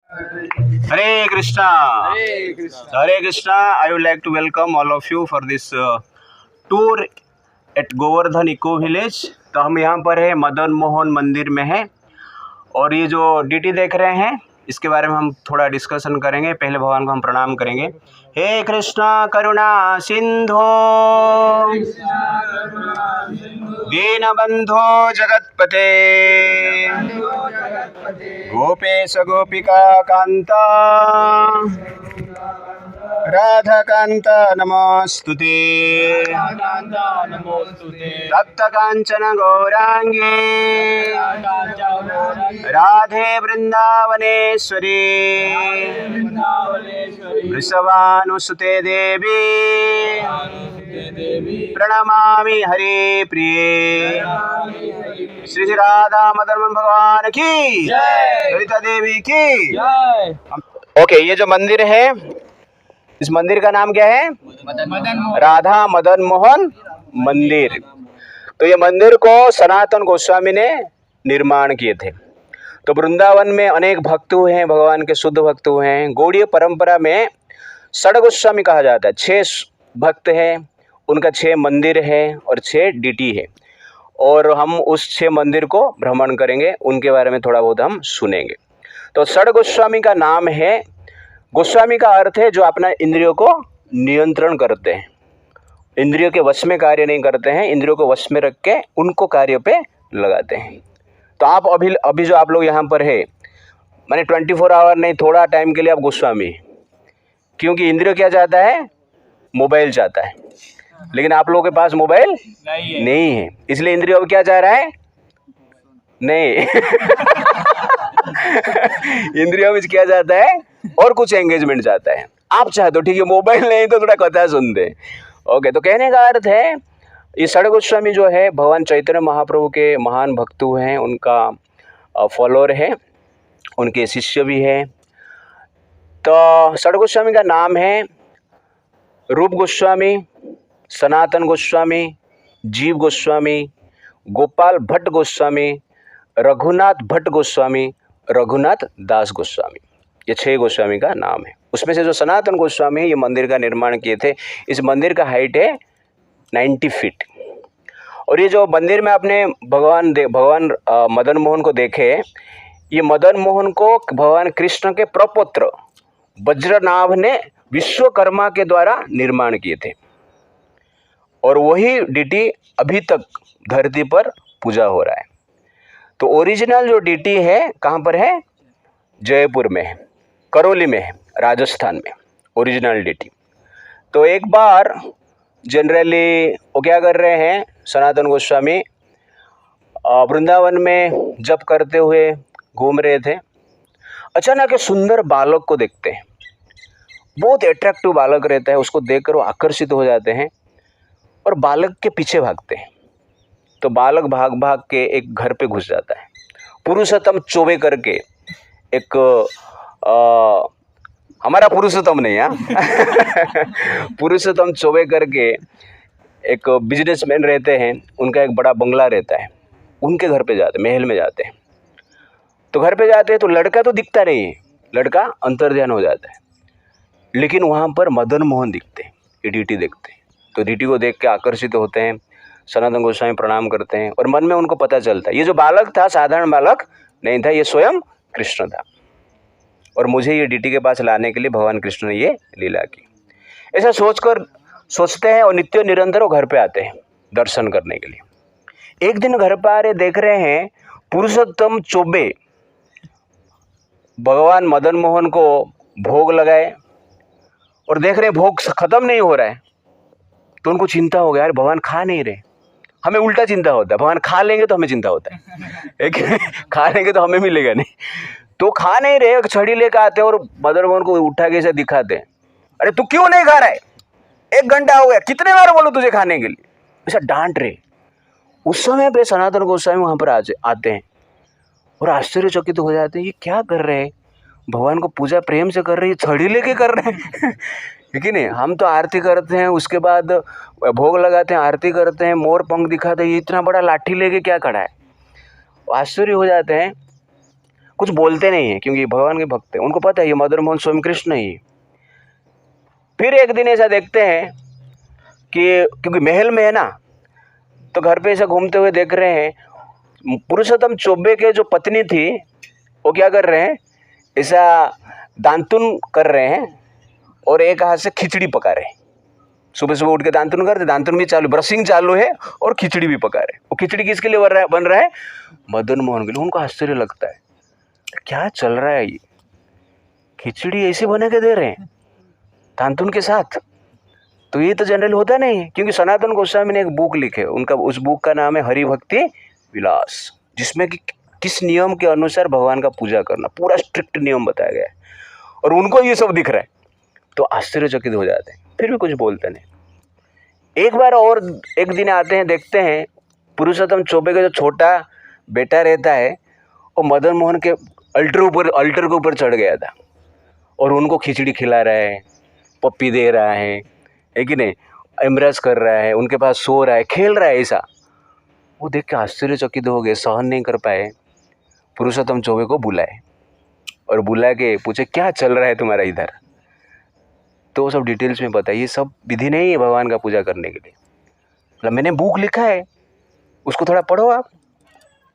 Hare Krishna. Hare Krishna. Hare Krishna. I would like to welcome all of you for this tour at Govardhan eco village. तो हम यहाँ पर है मदन मोहन मंदिर में है और ये जो डीटी देख रहे हैं इसके बारे में हम थोड़ा डिस्कशन करेंगे। पहले भगवान को हम प्रणाम करेंगे। हे कृष्णा करुणा सिंधो दीनबंधो जगतपते गोपेश गोपिका कांता राधाकांत नमोस्तुते तप्त कांचन गौरांगे राधे वृंदावनेश्वरी वृषभानुसुते देवी प्रणमामि हरे प्रिये। श्री राधा मदन मोहन भगवान की ललिता देवी की। ओके, ये जो मंदिर है इस मंदिर का नाम क्या है? राधा मदन मोहन मंदिर। तो ये मंदिर को सनातन गोस्वामी ने निर्माण किए थे। तो वृंदावन में अनेक भक्त हुए हैं, भगवान के शुद्ध भक्त हुए हैं। गौड़ीय परंपरा में षड गोस्वामी कहा जाता है। 6 भक्त हैं, उनका 6 मंदिर है और 6 डीटी है। और हम उस 6 मंदिर को भ्रमण करेंगे, उनके बारे में थोड़ा बहुत हम सुनेंगे। तो षड गोस्वामी का नाम है, गोस्वामी का अर्थ है जो अपना इंद्रियों को नियंत्रण करते हैं, इंद्रियों के वश में कार्य नहीं करते हैं, इंद्रियों को वश में रख के उनको कार्य पे लगाते हैं। तो आप अभी जो आप लोग यहाँ पर है, माने 24 आवर नहीं, थोड़ा टाइम के लिए आप गोस्वामी, क्योंकि इंद्रियों क्या चाहता है? मोबाइल चाहता है, लेकिन आप लोगों के पास मोबाइल नहीं है, इसलिए इंद्रियों क्या चाह रहा है? नहीं इंद्रियों में क्या चाहता है? और कुछ एंगेजमेंट चाहता है। आप चाहे तो ठीक है, मोबाइल नहीं तो थोड़ा कथा सुनते। ओके, तो कहने का अर्थ है ये षड गोस्वामी जो है भगवान चैतन्य महाप्रभु के महान भक्त हैं, उनका फॉलोअर है, उनके शिष्य भी है। तो षड गोस्वामी का नाम है रूप गोस्वामी, सनातन गोस्वामी, जीव गोस्वामी, गोपाल भट्ट गोस्वामी, रघुनाथ भट्ट गोस्वामी, रघुनाथ दास गोस्वामी। ये 6 गोस्वामी का नाम है। उसमें से जो सनातन गोस्वामी है ये मंदिर का निर्माण किए थे। इस मंदिर का हाइट है 90 फीट। और ये जो मंदिर में आपने भगवान मदन मोहन को देखे, ये मदन मोहन को भगवान कृष्ण के प्रपौत्र वज्रनाभ ने विश्वकर्मा के द्वारा निर्माण किए थे। और वही डीटी अभी तक धरती पर पूजा हो रहा है। तो ओरिजिनल जो डीटी है कहाँ पर है? जयपुर में है, करौली में है, राजस्थान में ओरिजिनल डीटी। तो एक बार जनरली वो क्या कर रहे हैं, सनातन गोस्वामी वृंदावन में जप करते हुए घूम रहे थे। अचानक एक सुंदर बालक को देखते हैं, बहुत अट्रैक्टिव बालक रहता है, उसको देखकर वो आकर्षित हो जाते हैं और बालक के पीछे भागते हैं। तो बालक भाग भाग के एक घर पे घुस जाता है। पुरुषोत्तम चौबे करके एक हमारा पुरुषोत्तम नहीं, हाँ पुरुषोत्तम चौबे करके एक बिजनेसमैन रहते हैं, उनका एक बड़ा बंगला रहता है, उनके घर पे जाते, महल में जाते हैं। तो घर पे जाते हैं तो लड़का तो दिखता नहीं है, लड़का अंतर्ध्यान हो जाता है, लेकिन वहाँ पर मदन मोहन दिखते हैं, ये डीटी देखते हैं। तो डीटी को देख के आकर्षित होते हैं, सनातन गोस्वामी प्रणाम करते हैं और मन में उनको पता चलता है ये जो बालक था साधारण बालक नहीं था, ये स्वयं कृष्ण था और मुझे ये डीटी के पास लाने के लिए भगवान कृष्ण ने ये लीला की। ऐसा सोचते हैं और नित्य निरंतर वो घर पे आते हैं दर्शन करने के लिए। एक दिन घर पर आ रहे, देख रहे हैं पुरुषोत्तम चौबे भगवान मदन मोहन को भोग लगाए और देख रहे हैं भोग खत्म नहीं हो रहा है। तो उनको चिंता हो गया, यार भगवान खा नहीं रहे। हमें उल्टा चिंता होता है, भगवान खा लेंगे तो हमें चिंता होता है खा लेंगे तो हमें मिलेगा नहीं। तो खा नहीं रहे, छड़ी लेकर आते हैं और मदन मोहन को उठा के ऐसे दिखाते हैं, अरे तू क्यों नहीं खा रहा है? 1 घंटा हो गया, कितने बार बोलो तुझे खाने के लिए? ऐसा डांट रहे। उस समय पे सनातन गोस्वामी वहाँ पर आते हैं और आश्चर्यचकित हो जाते हैं, ये क्या कर रहे हैं? भगवान को पूजा प्रेम से कर रहे हैं, छड़ी लेके कर रहे हैं है कि नहीं? हम तो आरती करते हैं, उसके बाद भोग लगाते हैं, आरती करते हैं, मोर पंख दिखाते हैं, ये इतना बड़ा लाठी लेके क्या खड़ा है? आश्चर्य हो जाते हैं। कुछ बोलते नहीं है क्योंकि भगवान के भक्त हैं, उनको पता है ये मदन मोहन स्वयं कृष्ण ही है। फिर एक दिन ऐसा देखते हैं कि क्योंकि महल में है ना, तो घर पे ऐसा घूमते हुए देख रहे हैं पुरुषोत्तम चौबे के जो पत्नी थी वो क्या कर रहे हैं, ऐसा दांतुन कर रहे हैं और एक हाथ से खिचड़ी पका रहे हैं। सुबह सुबह उठ के दांतुन करते, दांतुन भी चालू, ब्रशिंग चालू है और खिचड़ी भी पका रहे हैं। वो खिचड़ी किसके लिए बन रहा है? मदन मोहन के लिए। उनको आश्चर्य लगता है क्या चल रहा है, ये खिचड़ी ऐसे बना के दे रहे हैं दांतुन के साथ, तो ये तो जनरल होता नहीं है। क्योंकि सनातन गोस्वामी ने एक बुक लिखे, उनका उस बुक का नाम है हरि भक्ति विलास, जिसमें कि किस नियम के अनुसार भगवान का पूजा करना, पूरा स्ट्रिक्ट नियम बताया गया है। और उनको ये सब दिख रहा है तो आश्चर्यचकित हो जाते हैं, फिर भी कुछ बोलते नहीं। एक बार और एक दिन आते हैं, देखते हैं पुरुषोत्तम चौबे का जो छोटा बेटा रहता है वो मदन मोहन के अल्टर के ऊपर चढ़ गया था और उनको खिचड़ी खिला रहा है, पप्पी दे रहा है कि नहीं, एम्ब्रेस कर रहा है, उनके पास सो रहा है, खेल रहा है। ऐसा वो देख के आश्चर्यचकित हो गए, सहन नहीं कर पाए, पुरुषोत्तम चौबे को बुलाए और बुला के पूछे क्या चल रहा है तुम्हारा इधर। तो वो सब डिटेल्स में बताइए, सब विधि नहीं है भगवान का पूजा करने के लिए। मतलब मैंने बुक लिखा है, उसको थोड़ा पढ़ो आप,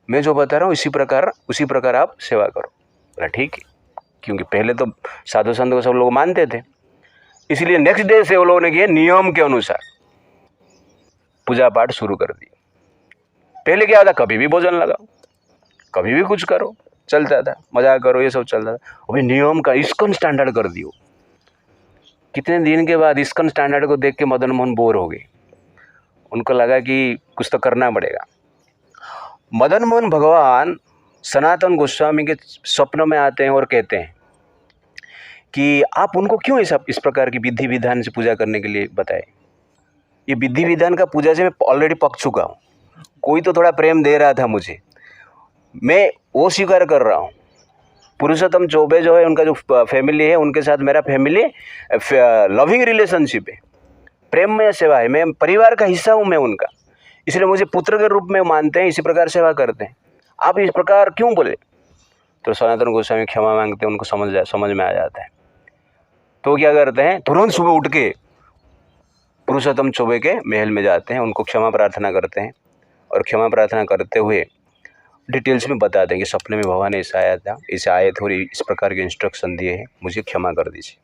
मैं जो बता रहा हूँ उसी प्रकार आप सेवा करो। बोला ठीक है, क्योंकि पहले तो साधु संत को सब लोग मानते थे, इसलिए नेक्स्ट डे से वो लोगों ने किया नियम के अनुसार पूजा पाठ शुरू कर दिया। पहले क्या था, कभी भी भोजन लगाओ, कभी भी कुछ करो, चलता था, मजाक करो, ये सब चलता था। अभी नियम का इस्कॉन स्टैंडर्ड कर दियो। कितने दिन के बाद इस्कॉन स्टैंडर्ड को देख के मदन मोहन बोर हो गए, उनको लगा कि कुछ तो करना पड़ेगा। मदन मोहन भगवान सनातन गोस्वामी के स्वप्न में आते हैं और कहते हैं कि आप उनको क्यों इस प्रकार की विधि विधान से पूजा करने के लिए बताए। ये विधि विधान का पूजा से मैं ऑलरेडी पक चुका हूँ, कोई तो थोड़ा प्रेम दे रहा था मुझे, मैं वो स्वीकार कर रहा हूँ। पुरुषोत्तम चौबे जो है, उनका जो फैमिली है, उनके साथ मेरा फैमिली लविंग रिलेशनशिप है, प्रेममय सेवा है, मैं परिवार का हिस्सा हूँ मैं उनका, इसलिए मुझे पुत्र के रूप में मानते हैं, इसी प्रकार सेवा करते हैं। आप इस प्रकार क्यों बोले? तो सनातन गोस्वामी क्षमा मांगते हैं, उनको समझ में आ जाता है। तो क्या करते हैं, तुरंत सुबह उठ के पुरुषोत्तम चौबे के महल में जाते हैं, उनको क्षमा प्रार्थना करते हैं और क्षमा प्रार्थना करते हुए डिटेल्स में बताते हैं कि सपने में भगवान ऐसा आया था, ऐसे आए थे और इस प्रकार के इंस्ट्रक्शन दिए हैं, मुझे क्षमा कर दीजिए।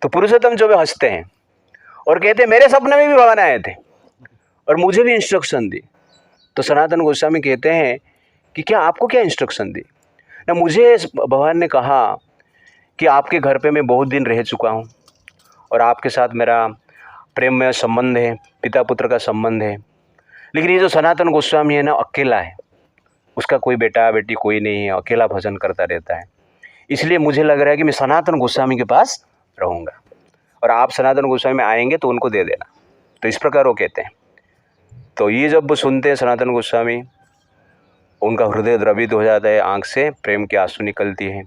तो पुरुषोत्तम चौबे हंसते हैं और कहते हैं मेरे सपने में भी भगवान आए थे और मुझे भी इंस्ट्रक्शन दी। तो सनातन गोस्वामी कहते हैं कि क्या आपको क्या इंस्ट्रक्शन दी? ना, मुझे भगवान ने कहा कि आपके घर पे मैं बहुत दिन रह चुका हूँ और आपके साथ मेरा प्रेममय संबंध है, पिता पुत्र का संबंध है, लेकिन ये जो सनातन गोस्वामी है ना, अकेला है, उसका कोई बेटा बेटी कोई नहीं है, अकेला भजन करता रहता है, इसलिए मुझे लग रहा है कि मैं सनातन गोस्वामी के पास रहूँगा और आप सनातन गोस्वामी में आएंगे तो उनको दे देना। तो इस प्रकार वो कहते हैं। तो ये जब सुनते हैं सनातन गोस्वामी, उनका हृदय द्रवित हो जाता है, आँख से प्रेम की आंसू निकलती है,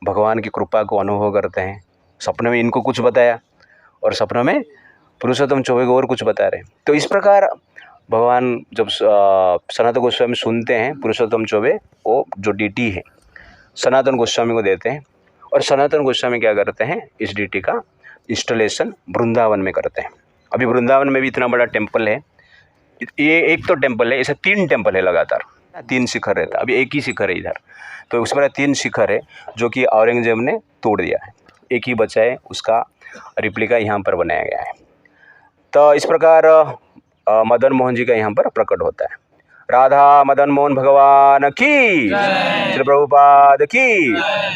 भगवान की कृपा को अनुभव करते हैं। सपने में इनको कुछ बताया और सपनों में पुरुषोत्तम चौबे को और कुछ बता रहे हैं। तो इस प्रकार भगवान जब सनातन गोस्वामी सुनते हैं, पुरुषोत्तम चौबे वो जो डीटी है सनातन गोस्वामी को देते हैं और सनातन गोस्वामी क्या करते हैं, इस डीटी का इंस्टॉलेशन वृंदावन में करते हैं। अभी वृंदावन में भी इतना बड़ा टेम्पल है, ये एक तो टेम्पल है, ऐसे 3 टेम्पल है लगातार, 3 शिखर रहता है, अभी एक ही शिखर है इधर, तो उस पर 3 शिखर है जो कि औरंगजेब ने तोड़ दिया है, एक ही बचा है, उसका रिप्लिका यहाँ पर बनाया गया है। तो इस प्रकार मदन मोहन जी का यहाँ पर प्रकट होता है। राधा मदन मोहन भगवान की, श्री प्रभुपाद की,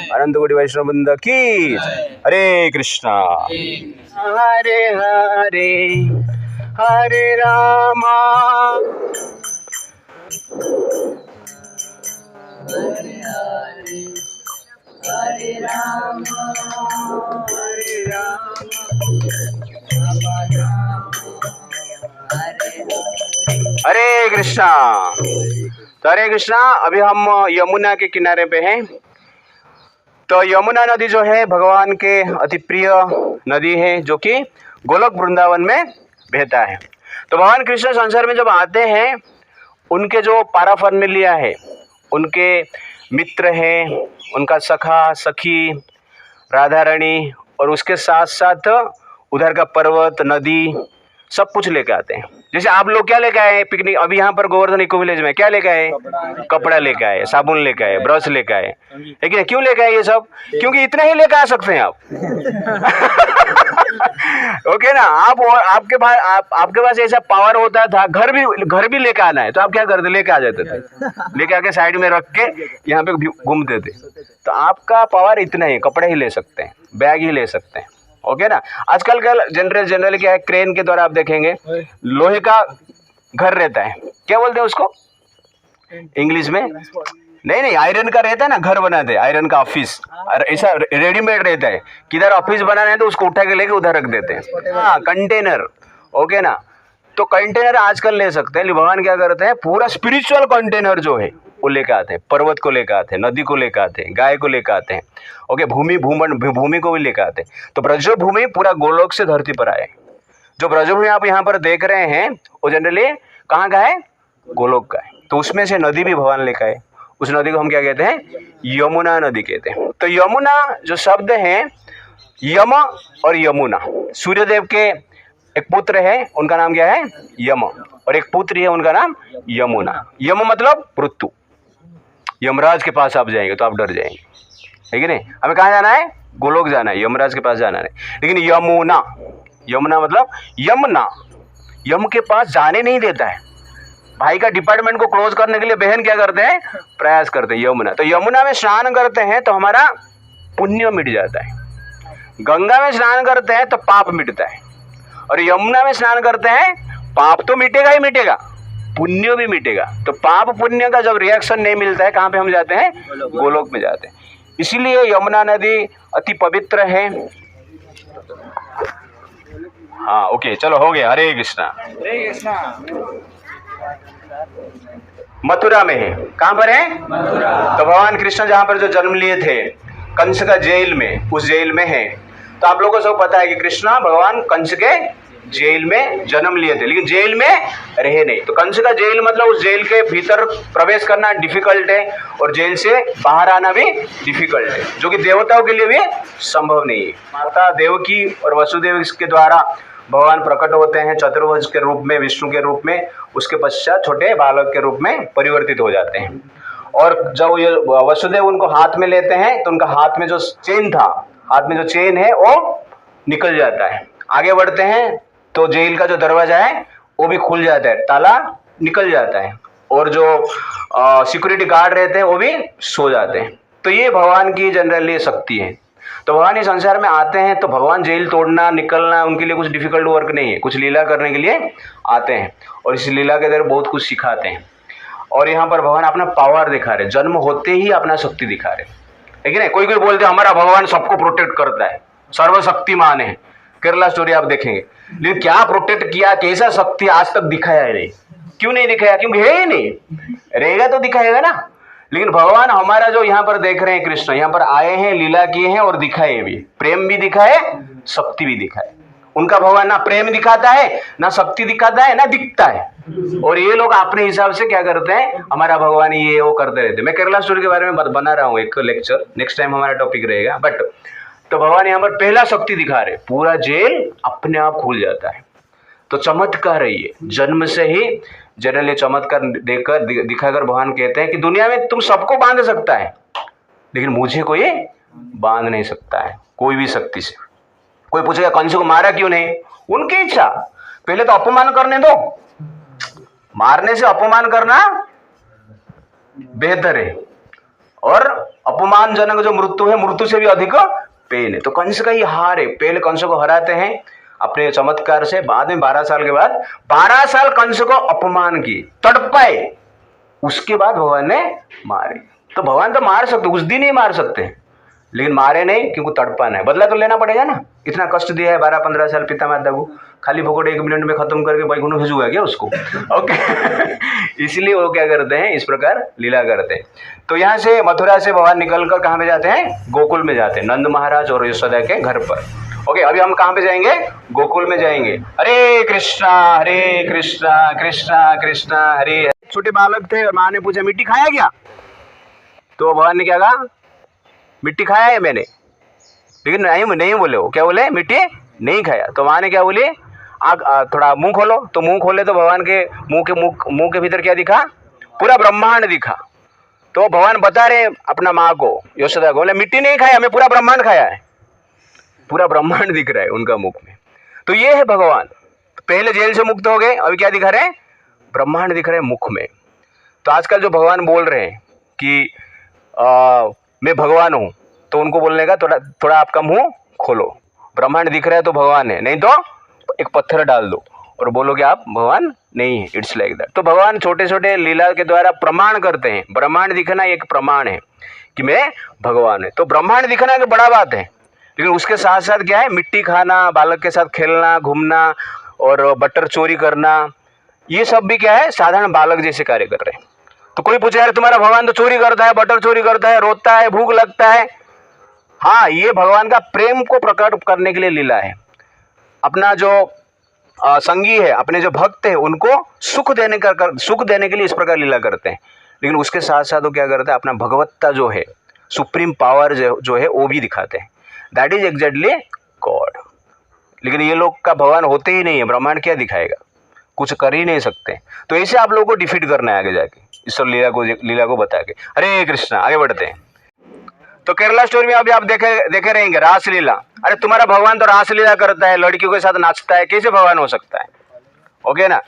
अनंत कोटि वैष्णव वृंद की। हरे कृष्णा हरे हरे हरे रामा हरे हरे हरे रामा हरे रामा हरे कृष्णा। तो हरे कृष्णा, अभी हम यमुना के किनारे पे हैं। तो यमुना नदी जो है भगवान के अति प्रिय नदी है, जो कि गोलोक वृंदावन में बहता है। तो भगवान कृष्ण संसार में जब आते हैं, उनके जो पैराफर्नेलिया है, उनके मित्र है, उनका सखा सखी राधा रानी, और उसके साथ साथ उधर का पर्वत नदी सब कुछ लेके आते हैं। जैसे आप लोग क्या लेके आए पिकनिक, अभी यहाँ पर गोवर्धन इको विलेज में क्या लेके आए? कपड़ा लेके आए, साबुन लेके आए, ब्रश लेके आए, लेकिन क्यों लेके आए ये सब? क्योंकि इतना ही लेके आ सकते हैं आप। ओके ना, आप और आपके पास ऐसा पावर होता था, घर भी लेके आना है तो आप क्या करते? लेके आ जाते थे, लेके आके साइड में रख के यहाँ पे घूमते थे। तो आपका पावर इतना ही, कपड़े ही ले सकते हैं, बैग ही ले सकते हैं। ओके ना, आजकल का जनरल क्या है, क्रेन के द्वारा आप देखेंगे लोहे का घर रहता है, क्या बोलते हैं उसको इंग्लिश में? नहीं, आयरन का रहता है ना, घर बनाते हैं आयरन का ऑफिस, ऐसा रेडीमेड रहता है, किधर ऑफिस बनाना है तो उसको उठा के लेके उधर रख देते हैं। हाँ, कंटेनर। ओके ना, तो कंटेनर आजकल ले सकते हैं। भगवान क्या करते हैं, पूरा स्पिरिचुअल कंटेनर जो है वो लेकर आते हैं, पर्वत को लेकर आते हैं, नदी को लेकर आते हैं, गाय को लेकर आते हैं। ओके, भूमि को भी लेकर आते हैं। तो ब्रजभूमि पूरा गोलोक से धरती पर आए। जो ब्रजभूमि आप यहाँ पर देख रहे हैं वो जनरली कहाँ का है? गोलोक का है। तो उसमें से नदी भी भगवान लेकर आए। उस नदी को हम क्या कहते हैं? यमुना नदी कहते हैं। तो यमुना जो शब्द है, यम और यमुना, सूर्यदेव के एक पुत्र है, उनका नाम क्या है? यम, और एक पुत्री है, उनका नाम यमुना। यम मतलब मृत्यु। यमराज के पास आप जाएंगे तो आप डर जाएंगे, है कि नहीं? हमें कहाँ जाना है? गोलोक जाना है, यमराज के पास जाना है। लेकिन यमुना, यमुना मतलब यमुना, यम के पास जाने नहीं देता है। भाई का डिपार्टमेंट को क्लोज करने के लिए बहन क्या करते हैं? प्रयास करते हैं। यमुना, तो यमुना में स्नान करते हैं तो हमारा पुण्य मिट जाता है। गंगा में स्नान करते हैं तो पाप मिटता है, और यमुना में स्नान करते हैं पाप तो मिटेगा ही मिटेगा, पुण्य भी मिटेगा। तो पाप पुण्य का जब रिएक्शन नहीं मिलता है, कहाँ पे हम जाते हैं? गोलोक में जाते हैं। इसीलिए यमुना नदी अति पवित्र है। हाँ, ओके, चलो हो गया। हरे कृष्णा। मथुरा में है। कहाँ पर है? मथुरा। तो भगवान कृष्ण जहाँ पर जो जन्म लिए थे, कंस का जेल में, उस जेल में है। तो आप लोगों को सब पता है कि कृष्णा भगवान कंस के जेल में जन्म लिए थे, लेकिन जेल में रहे नहीं। तो कंस का जेल मतलब उस जेल के भीतर प्रवेश करना डिफिकल्ट है, और जेल से बाहर आना भी डिफिकल्ट है, जो कि देवताओं के लिए भी संभव नहीं है। माता देवकी और वसुदेव के द्वारा भगवान प्रकट होते हैं चतुर्भुज के रूप में, विष्णु के रूप में। उसके पश्चात छोटे बालक के रूप में परिवर्तित हो जाते हैं। और जब ये वसुदेव उनको हाथ में लेते हैं तो उनका हाथ में जो चेन था, हाथ में जो चेन है वो निकल जाता है। आगे बढ़ते हैं तो जेल का जो दरवाजा है वो भी खुल जाता है, ताला निकल जाता है, और जो सिक्योरिटी गार्ड रहते हैं वो भी सो जाते हैं। तो ये भगवान की जनरली शक्ति है। तो भगवान इस संसार में आते हैं तो भगवान जेल तोड़ना, निकलना उनके लिए कुछ डिफिकल्ट वर्क नहीं है, कुछ लीला करने के लिए आते हैं, और इस लीला के अंदर बहुत कुछ सिखाते हैं। और यहाँ पर भगवान अपना पावर दिखा रहे, जन्म होते ही अपना शक्ति दिखा रहे, है कि नहीं? कोई बोलते हैं हमारा भगवान सबको प्रोटेक्ट करता है, सर्वशक्तिमान है, केरला स्टोरी आप देखेंगे। लेकिन क्या प्रोटेक्ट किया, कैसा शक्ति आज तक दिखाया है? नहीं। क्यों नहीं दिखाया? क्योंकि है ही नहीं, रहेगा तो दिखाएगा ना। लेकिन भगवान हमारा जो यहाँ पर देख रहे हैं, कृष्ण यहाँ पर आए हैं, लीला किए हैं और दिखाए भी, प्रेम भी दिखाए, शक्ति भी दिखाए। उनका भगवान ना प्रेम दिखाता है, ना शक्ति दिखाता है, ना दिखता है। और ये लोग अपने हिसाब से क्या करते हैं, हमारा भगवान ये वो करते रहते हैं। मैं केरला स्टोरी के बारे में बना रहा हूँ एक लेक्चर, नेक्स्ट टाइम हमारा टॉपिक रहेगा। बट तो भगवान यहाँ पर पहला शक्ति दिखा रहे, पूरा जेल अपने आप खुल जाता है। तो चमत्कार है ये, जन्म से ही जनरली चमत्कार देखकर दिखाकर भगवान कहते हैं कि दुनिया में तुम सबको बांध सकता है, लेकिन मुझे कोई बांध नहीं सकता है कोई भी शक्ति से। कोई पूछेगा कंस को मारा क्यों नहीं? उनकी इच्छा। पहले तो अपमान करने दो, मारने से अपमान करना बेहतर है, और अपमानजनक जो मृत्यु है, मृत्यु से भी अधिक पेन है। तो कंस का ये हार है, पहले कंस को हराते हैं अपने चमत्कार से, बाद में 12 साल के बाद 12 साल कंस को अपमान की, तड़पाए, उसके बाद भगवान ने मारे। तो भगवान तो मार सकते, उस दिन ही मार सकते हैं, लेकिन मारे नहीं, क्योंकि तड़पाना है, बदला तो लेना पड़ेगा ना। इतना कष्ट दिया है 12-15 साल पिता माता को, खाली फोकट 1 मिनट में खत्म करके बैकुंठ भेजूंगा क्या उसको? ओके। इसलिए वो क्या करते हैं, इस प्रकार लीला करते हैं। तो यहाँ से मथुरा से भगवान निकलकर कहाँ पे जाते हैं? गोकुल में जाते हैं, नंद महाराज और यशोदा के घर पर। ओके, अभी हम कहाँ पे जाएंगे? गोकुल में जाएंगे। हरे कृष्णा कृष्णा कृष्णा हरे। छोटे बालक थे और माँ ने पूछा मिट्टी खाया क्या? तो भगवान ने क्या कहा, मिट्टी खाया है मैंने, लेकिन नहीं बोले, वो क्या बोले, मिट्टी नहीं खाया। तो माँ ने क्या बोली, थोड़ा मुंह खोलो। तो मुंह खोले तो भगवान के मुंह के भीतर क्या दिखा, पूरा ब्रह्मांड दिखा। तो भगवान बता रहे अपना माँ को, यशोदा को, बोले मिट्टी नहीं खाया, मैं पूरा ब्रह्मांड खाया है। पूरा ब्रह्मांड दिख रहा है उनका मुख में। तो ये है भगवान। पहले जेल से मुक्त हो गए, अभी क्या दिखा रहे हैं, ब्रह्मांड दिख रहे हैं मुख में। तो आजकल जो भगवान बोल रहे हैं कि मैं भगवान हूँ, तो उनको बोलने का थोड़ा आपका मुंह खोलो, ब्रह्मांड दिख रहा है तो भगवान है, नहीं तो एक पत्थर डाल दो और बोलो कि आप भगवान नहीं है। It's like that. तो भगवान छोटे छोटे लीला के द्वारा प्रमाण करते हैं। ब्रह्मांड दिखना एक प्रमाण है कि मैं भगवान है। तो ब्रह्मांड दिखना एक बड़ा बात है, लेकिन उसके साथ साथ क्या है, मिट्टी खाना, बालक के साथ खेलना, घूमना और बटर चोरी करना, ये सब भी क्या है, साधारण बालक जैसे कार्य कर रहे हैं। तो कोई पूछे यार तुम्हारा भगवान तो चोरी करता है, बटर चोरी करता है, रोता है, भूख लगता है। हाँ, ये भगवान का प्रेम को प्रकट करने के लिए लीला है। अपना जो संगी है, अपने जो भक्त है, उनको सुख देने के लिए इस प्रकार लीला करते हैं। लेकिन उसके साथ साथ वो क्या करते हैं, अपना भगवत्ता जो है, सुप्रीम पावर जो है वो भी दिखाते हैं। That is exactly God. लेकिन ये लोग का भगवान होते ही नहीं है, ब्रह्मांड क्या दिखाएगा, कुछ कर ही नहीं सकते। तो ऐसे आप लोगों को डिफीट करना है आगे जाके, ईश्वर लीला को बता के। हरे कृष्णा, आगे बढ़ते हैं। तो केरला स्टोरी में अभी आप देखे रहेंगे रासलीला। अरे तुम्हारा भगवान तो रासलीला करता है, लड़कियों के साथ नाचता है, कैसे भगवान हो सकता है? ओके ना?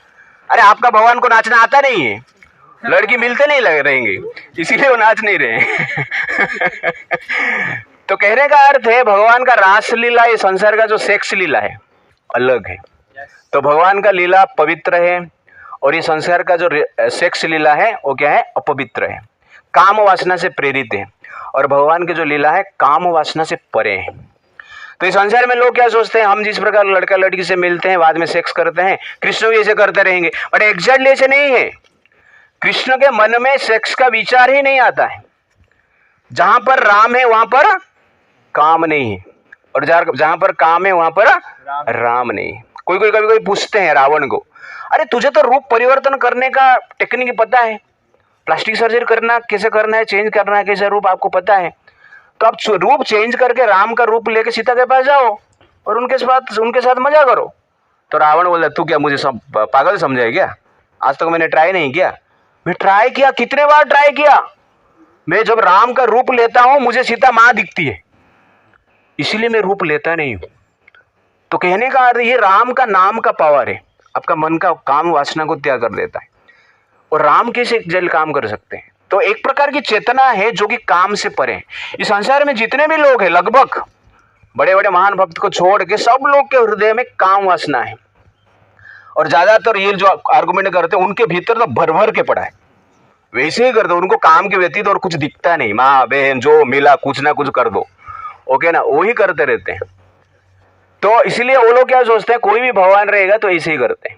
अरे आपका भगवान को नाचना आता नहीं है, लड़की मिलते नहीं लग रहेंगे, इसीलिए वो नाच नहीं रहे। तो कहने का अर्थ है, भगवान का रासलीला ये संसार का जो सेक्स लीला है अलग है। तो भगवान का लीला पवित्र है और ये संसार का जो सेक्स लीला है वो क्या है, अपवित्र है, काम वासना से प्रेरित है। और भगवान की जो लीला है काम वासना से परे है। तो इस संसार में लोग क्या सोचते हैं, हम जिस प्रकार लड़का लड़की से मिलते हैं, बाद में सेक्स करते हैं, कृष्ण भी ऐसे करते रहेंगे। बट एग्जैक्टली ऐसे नहीं है। कृष्ण के मन में सेक्स का विचार ही नहीं आता है। जहां पर राम है वहां पर काम नहीं है, और जहां पर काम है वहां पर राम नहीं है। कभी पूछते हैं रावण को, अरे तुझे तो रूप परिवर्तन करने का टेक्निक पता है, प्लास्टिक सर्जरी करना कैसे करना है, चेंज करना है कैसे रूप आपको पता है, तो आप रूप चेंज करके राम का रूप लेके सीता के पास जाओ और उनके साथ मजा करो। तो रावण बोला, तू क्या मुझे सब पागल समझे क्या? आज तक मैंने ट्राई नहीं किया। मैं ट्राई किया, कितने बार ट्राई किया। मैं जब राम का रूप लेता हूं मुझे सीता मां दिखती है, इसीलिए मैं रूप लेता नहीं हूं। तो कहने का अर्थ ये राम का नाम का पावर है, आपका मन का काम वासना को त्याग कर देता है। और राम कैसे जल काम कर सकते हैं? तो एक प्रकार की चेतना है जो कि काम से परे है। इस संसार में जितने भी लोग हैं, लगभग बड़े बड़े महान भक्त को छोड़ के सब लोग के हृदय में काम वासना है। और ज्यादातर ये जो आर्गुमेंट करते हैं उनके भीतर तो भर भर के पड़ा है, वैसे ही करते, उनको काम के व्यतीत और कुछ दिखता नहीं। माँ बहन जो मिला कुछ ना कुछ कर दो, ओके ना, वही करते रहते हैं। तो इसलिए वो लोग क्या सोचते हैं, कोई भी भगवान रहेगा तो ऐसे ही करते हैं।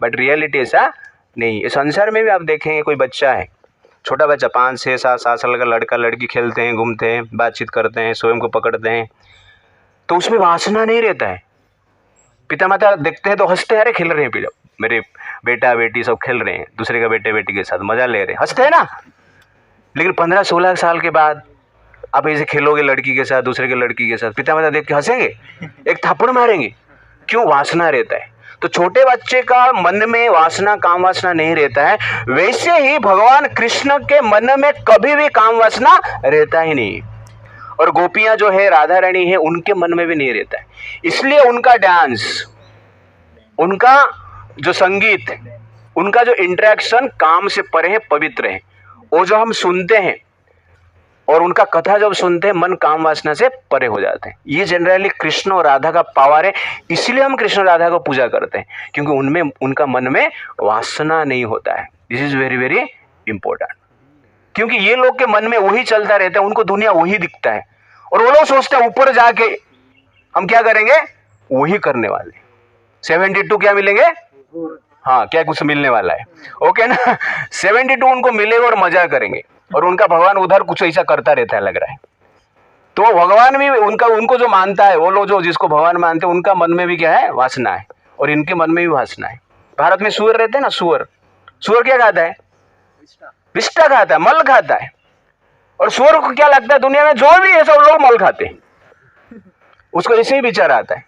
बट रियलिटी ऐसा नहीं। इस संसार में भी आप देखेंगे, कोई बच्चा है, छोटा बच्चा 5, 6, 7 साल का लड़का लड़की खेलते हैं, घूमते हैं, बातचीत करते हैं, स्वयं को पकड़ते हैं, तो उसमें वासना नहीं रहता है। पिता माता देखते हैं तो हंसते हैं, अरे खेल रहे हैं मेरे बेटा बेटी सब खेल रहे हैं, दूसरे का बेटे बेटी के साथ मजा ले रहे हैं, हंसते हैं ना। लेकिन 15-16 साल के बाद आप ऐसे खेलोगे लड़की के साथ, दूसरे के लड़की के साथ, पिता माता देख के हंसेंगे, एक थप्पड़ मारेंगे। क्यों? वासना रहता है। तो छोटे बच्चे का मन में वासना, काम वासना नहीं रहता है। वैसे ही भगवान कृष्ण के मन में कभी भी काम वासना रहता ही नहीं। और गोपियां जो है, राधा रानी है, उनके मन में भी नहीं रहता है। इसलिए उनका डांस, उनका जो संगीत, उनका जो इंटरेक्शन काम से परे है, पवित्र है। वो जो हम सुनते हैं और उनका कथा जब सुनते हैं, मन काम वासना से परे हो जाते हैं। ये जनरली कृष्ण और राधा का पावर है। इसलिए हम कृष्ण राधा को पूजा करते हैं, क्योंकि उनमें, उनका मन में वासना नहीं होता है। This is very very important. क्योंकि ये लोग के मन में वही चलता रहता है, उनको दुनिया वही दिखता है, और वो लोग सोचते हैं ऊपर जाके हम क्या करेंगे, वही करने वाले। 72 क्या मिलेंगे? हाँ, क्या कुछ मिलने वाला है, ओके ना। 72 उनको मिलेगा और मजा करेंगे, और उनका भगवान उधर कुछ ऐसा करता रहता है, लग रहा है। तो भगवान भी उनको जो मानता है, वो लोग जो जिसको भगवान मानते हैं, उनका मन में भी क्या है, वासना है, और इनके मन में भी वासना है। भारत में सुअर रहते हैं ना, सुअर क्या खाता है? विष्ठा खाता है, मल खाता है। और सुअर को क्या लगता है दुनिया में जो भी है सब लोग मल खाते हैं, उसको ऐसे ही विचार आता है।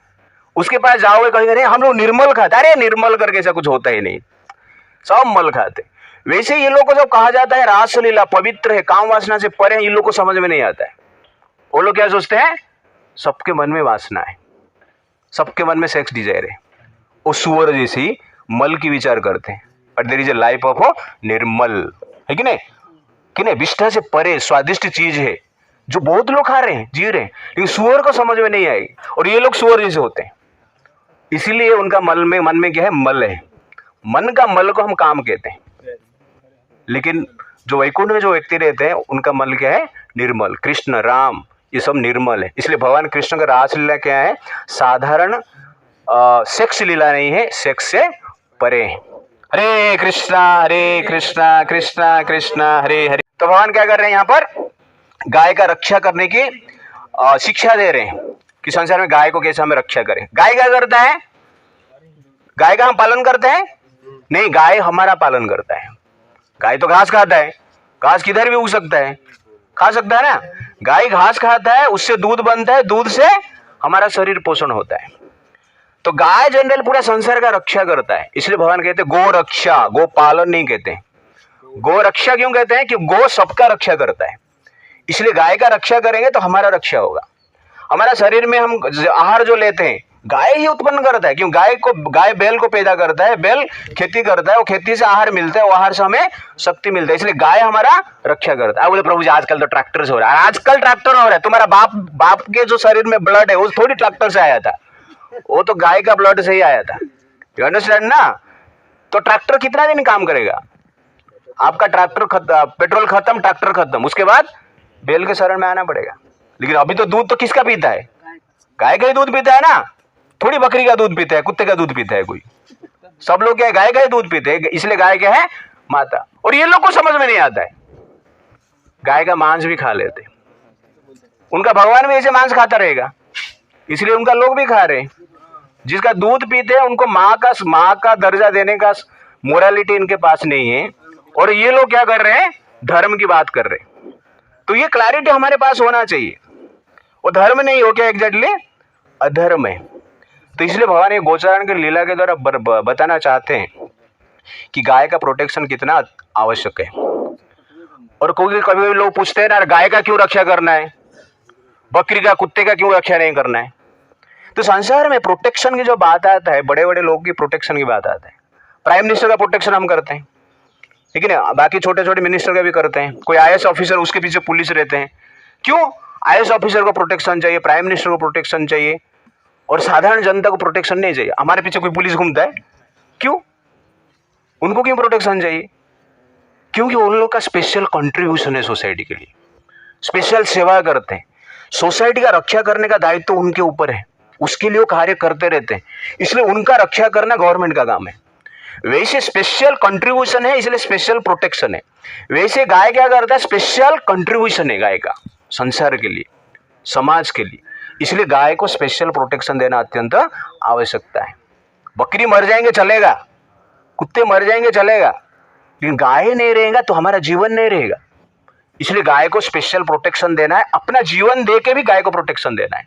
उसके पास जाओगे कहेंगे अरे हम लोग निर्मल खाते, अरे निर्मल करके ऐसा कुछ होता ही नहीं, सब मल खाते। वैसे ये लोग को जब कहा जाता है रासलीला पवित्र है, काम वासना से परे है, इन लोग को समझ में नहीं आता है। वो लोग क्या सोचते हैं, सबके मन में वासना है, सबके मन में सेक्स डिजायर है, वो सुअर जैसी मल की विचार करते हैं। और there is a life of Nirmal, है कि नहीं, विष्ठा से परे स्वादिष्ट चीज है जो बहुत लोग खा रहे हैं, जी रहे हैं, लेकिन सुअर को समझ में नहीं आएगी। और ये लोग सुअर जैसे होते हैं, इसीलिए उनका मन में क्या है, मल है। मन का मल को हम काम कहते हैं, लेकिन जो वैकुंठ में जो व्यक्ति रहते हैं उनका मल क्या है, निर्मल। कृष्ण राम ये सब निर्मल है। इसलिए भगवान कृष्ण का रासलीला क्या है, साधारण सेक्स लीला नहीं है, सेक्स से परे है। हरे कृष्णा कृष्णा कृष्णा हरे हरे। तो भगवान क्या कर रहे हैं यहाँ पर, गाय का रक्षा करने की शिक्षा दे रहे हैं कि संसार में गाय को कैसे हमें रक्षा करें। गाय क्या करता है, गाय का हम पालन करते हैं नहीं, गाय हमारा पालन करता है। गाय तो घास खाता है, घास किधर भी उग सकता है, खा सकता है ना। गाय घास खाता है, उससे दूध बनता है, दूध से हमारा शरीर पोषण होता है। तो गाय जनरल पूरा संसार का रक्षा करता है। इसलिए भगवान कहते हैं गो रक्षा, गो पालन नहीं कहते। गो रक्षा क्यों कहते हैं, कि गो सबका रक्षा करता है। इसलिए गाय का रक्षा करेंगे तो हमारा रक्षा होगा। हमारा शरीर में हम आहार जो लेते हैं गाय ही उत्पन्न करता है, क्यों, गाय बैल को पैदा करता है, बैल खेती करता है, वो खेती से आहार मिलता है, वो आहार से हमें शक्ति मिलता है। इसलिए गाय हमारा रक्षा करता है। बोले प्रभु जी आजकल तो ट्रैक्टर से हो रहा है, आजकल ट्रैक्टर हो रहा है, तुम्हारा बाप के जो शरीर में ब्लड है वो थोड़ी ट्रैक्टर से आया था, वो तो गाय का ब्लड से ही आया था। यू अंडरस्टैंड ना। तो ट्रैक्टर कितना दिन काम करेगा, आपका ट्रैक्टर पेट्रोल खत्म, ट्रैक्टर खत्म, उसके बाद बैल के शरण में आना पड़ेगा। लेकिन अभी तो दूध तो किसका पीता है, गाय का ही दूध पीता है ना, थोड़ी बकरी का दूध पीता है, कुत्ते का दूध पीता है कोई, सब लोग क्या है, गाय का ही दूध पीते हैं। इसलिए गाय क्या है, माता। और ये लोग को समझ में नहीं आता है, गाय का मांस भी खा लेते, उनका भगवान भी ऐसे मांस खाता रहेगा, इसलिए उनका लोग भी खा रहे हैं। जिसका दूध पीते हैं उनको माँ का दर्जा देने का मोरालिटी इनके पास नहीं है, और ये लोग क्या कर रहे हैं, धर्म की बात कर रहे हैं। तो ये क्लैरिटी हमारे पास होना चाहिए, वो धर्म नहीं हो क्या, एग्जैक्टली अधर्म है। तो इसलिए भगवान ये गोचारण की लीला के द्वारा बताना चाहते हैं कि गाय का प्रोटेक्शन कितना आवश्यक है। और कोई कभी लोग पूछते हैं ना, गाय का क्यों रक्षा करना है, बकरी का कुत्ते का क्यों रक्षा नहीं करना है। तो संसार में प्रोटेक्शन की जो बात आता है, बड़े बड़े लोगों की प्रोटेक्शन की बात आता है। प्राइम मिनिस्टर का प्रोटेक्शन हम करते हैं, ठीक है ना, बाकी छोटे छोटे मिनिस्टर का भी करते हैं। कोई आईएएस ऑफिसर, उसके पीछे पुलिस रहते हैं। क्यों, आईएएस ऑफिसर को प्रोटेक्शन चाहिए, प्राइम मिनिस्टर को प्रोटेक्शन चाहिए, और साधारण जनता को प्रोटेक्शन नहीं चाहिए। हमारे पीछे कोई पुलिस घूमता है, क्यों, उनको क्यों प्रोटेक्शन चाहिए, क्योंकि उन लोग का स्पेशल कंट्रीब्यूशन है सोसाइटी के लिए, स्पेशल सेवा करते हैं। सोसाइटी का रक्षा करने का दायित्व तो उनके ऊपर है, उसके लिए वो कार्य करते रहते हैं, इसलिए उनका रक्षा करना गवर्नमेंट का काम है। वैसे स्पेशल कंट्रीब्यूशन है, इसलिए स्पेशल प्रोटेक्शन है। वैसे गाय क्या करता है, स्पेशल कंट्रीब्यूशन है गाय का संसार के लिए, समाज के लिए, इसलिए गाय को स्पेशल प्रोटेक्शन देना अत्यंत आवश्यकता है। बकरी मर जाएंगे चलेगा, कुत्ते मर जाएंगे चलेगा, लेकिन गाय नहीं रहेगा तो हमारा जीवन नहीं रहेगा। इसलिए गाय को स्पेशल प्रोटेक्शन देना है, अपना जीवन दे के भी गाय को प्रोटेक्शन देना है।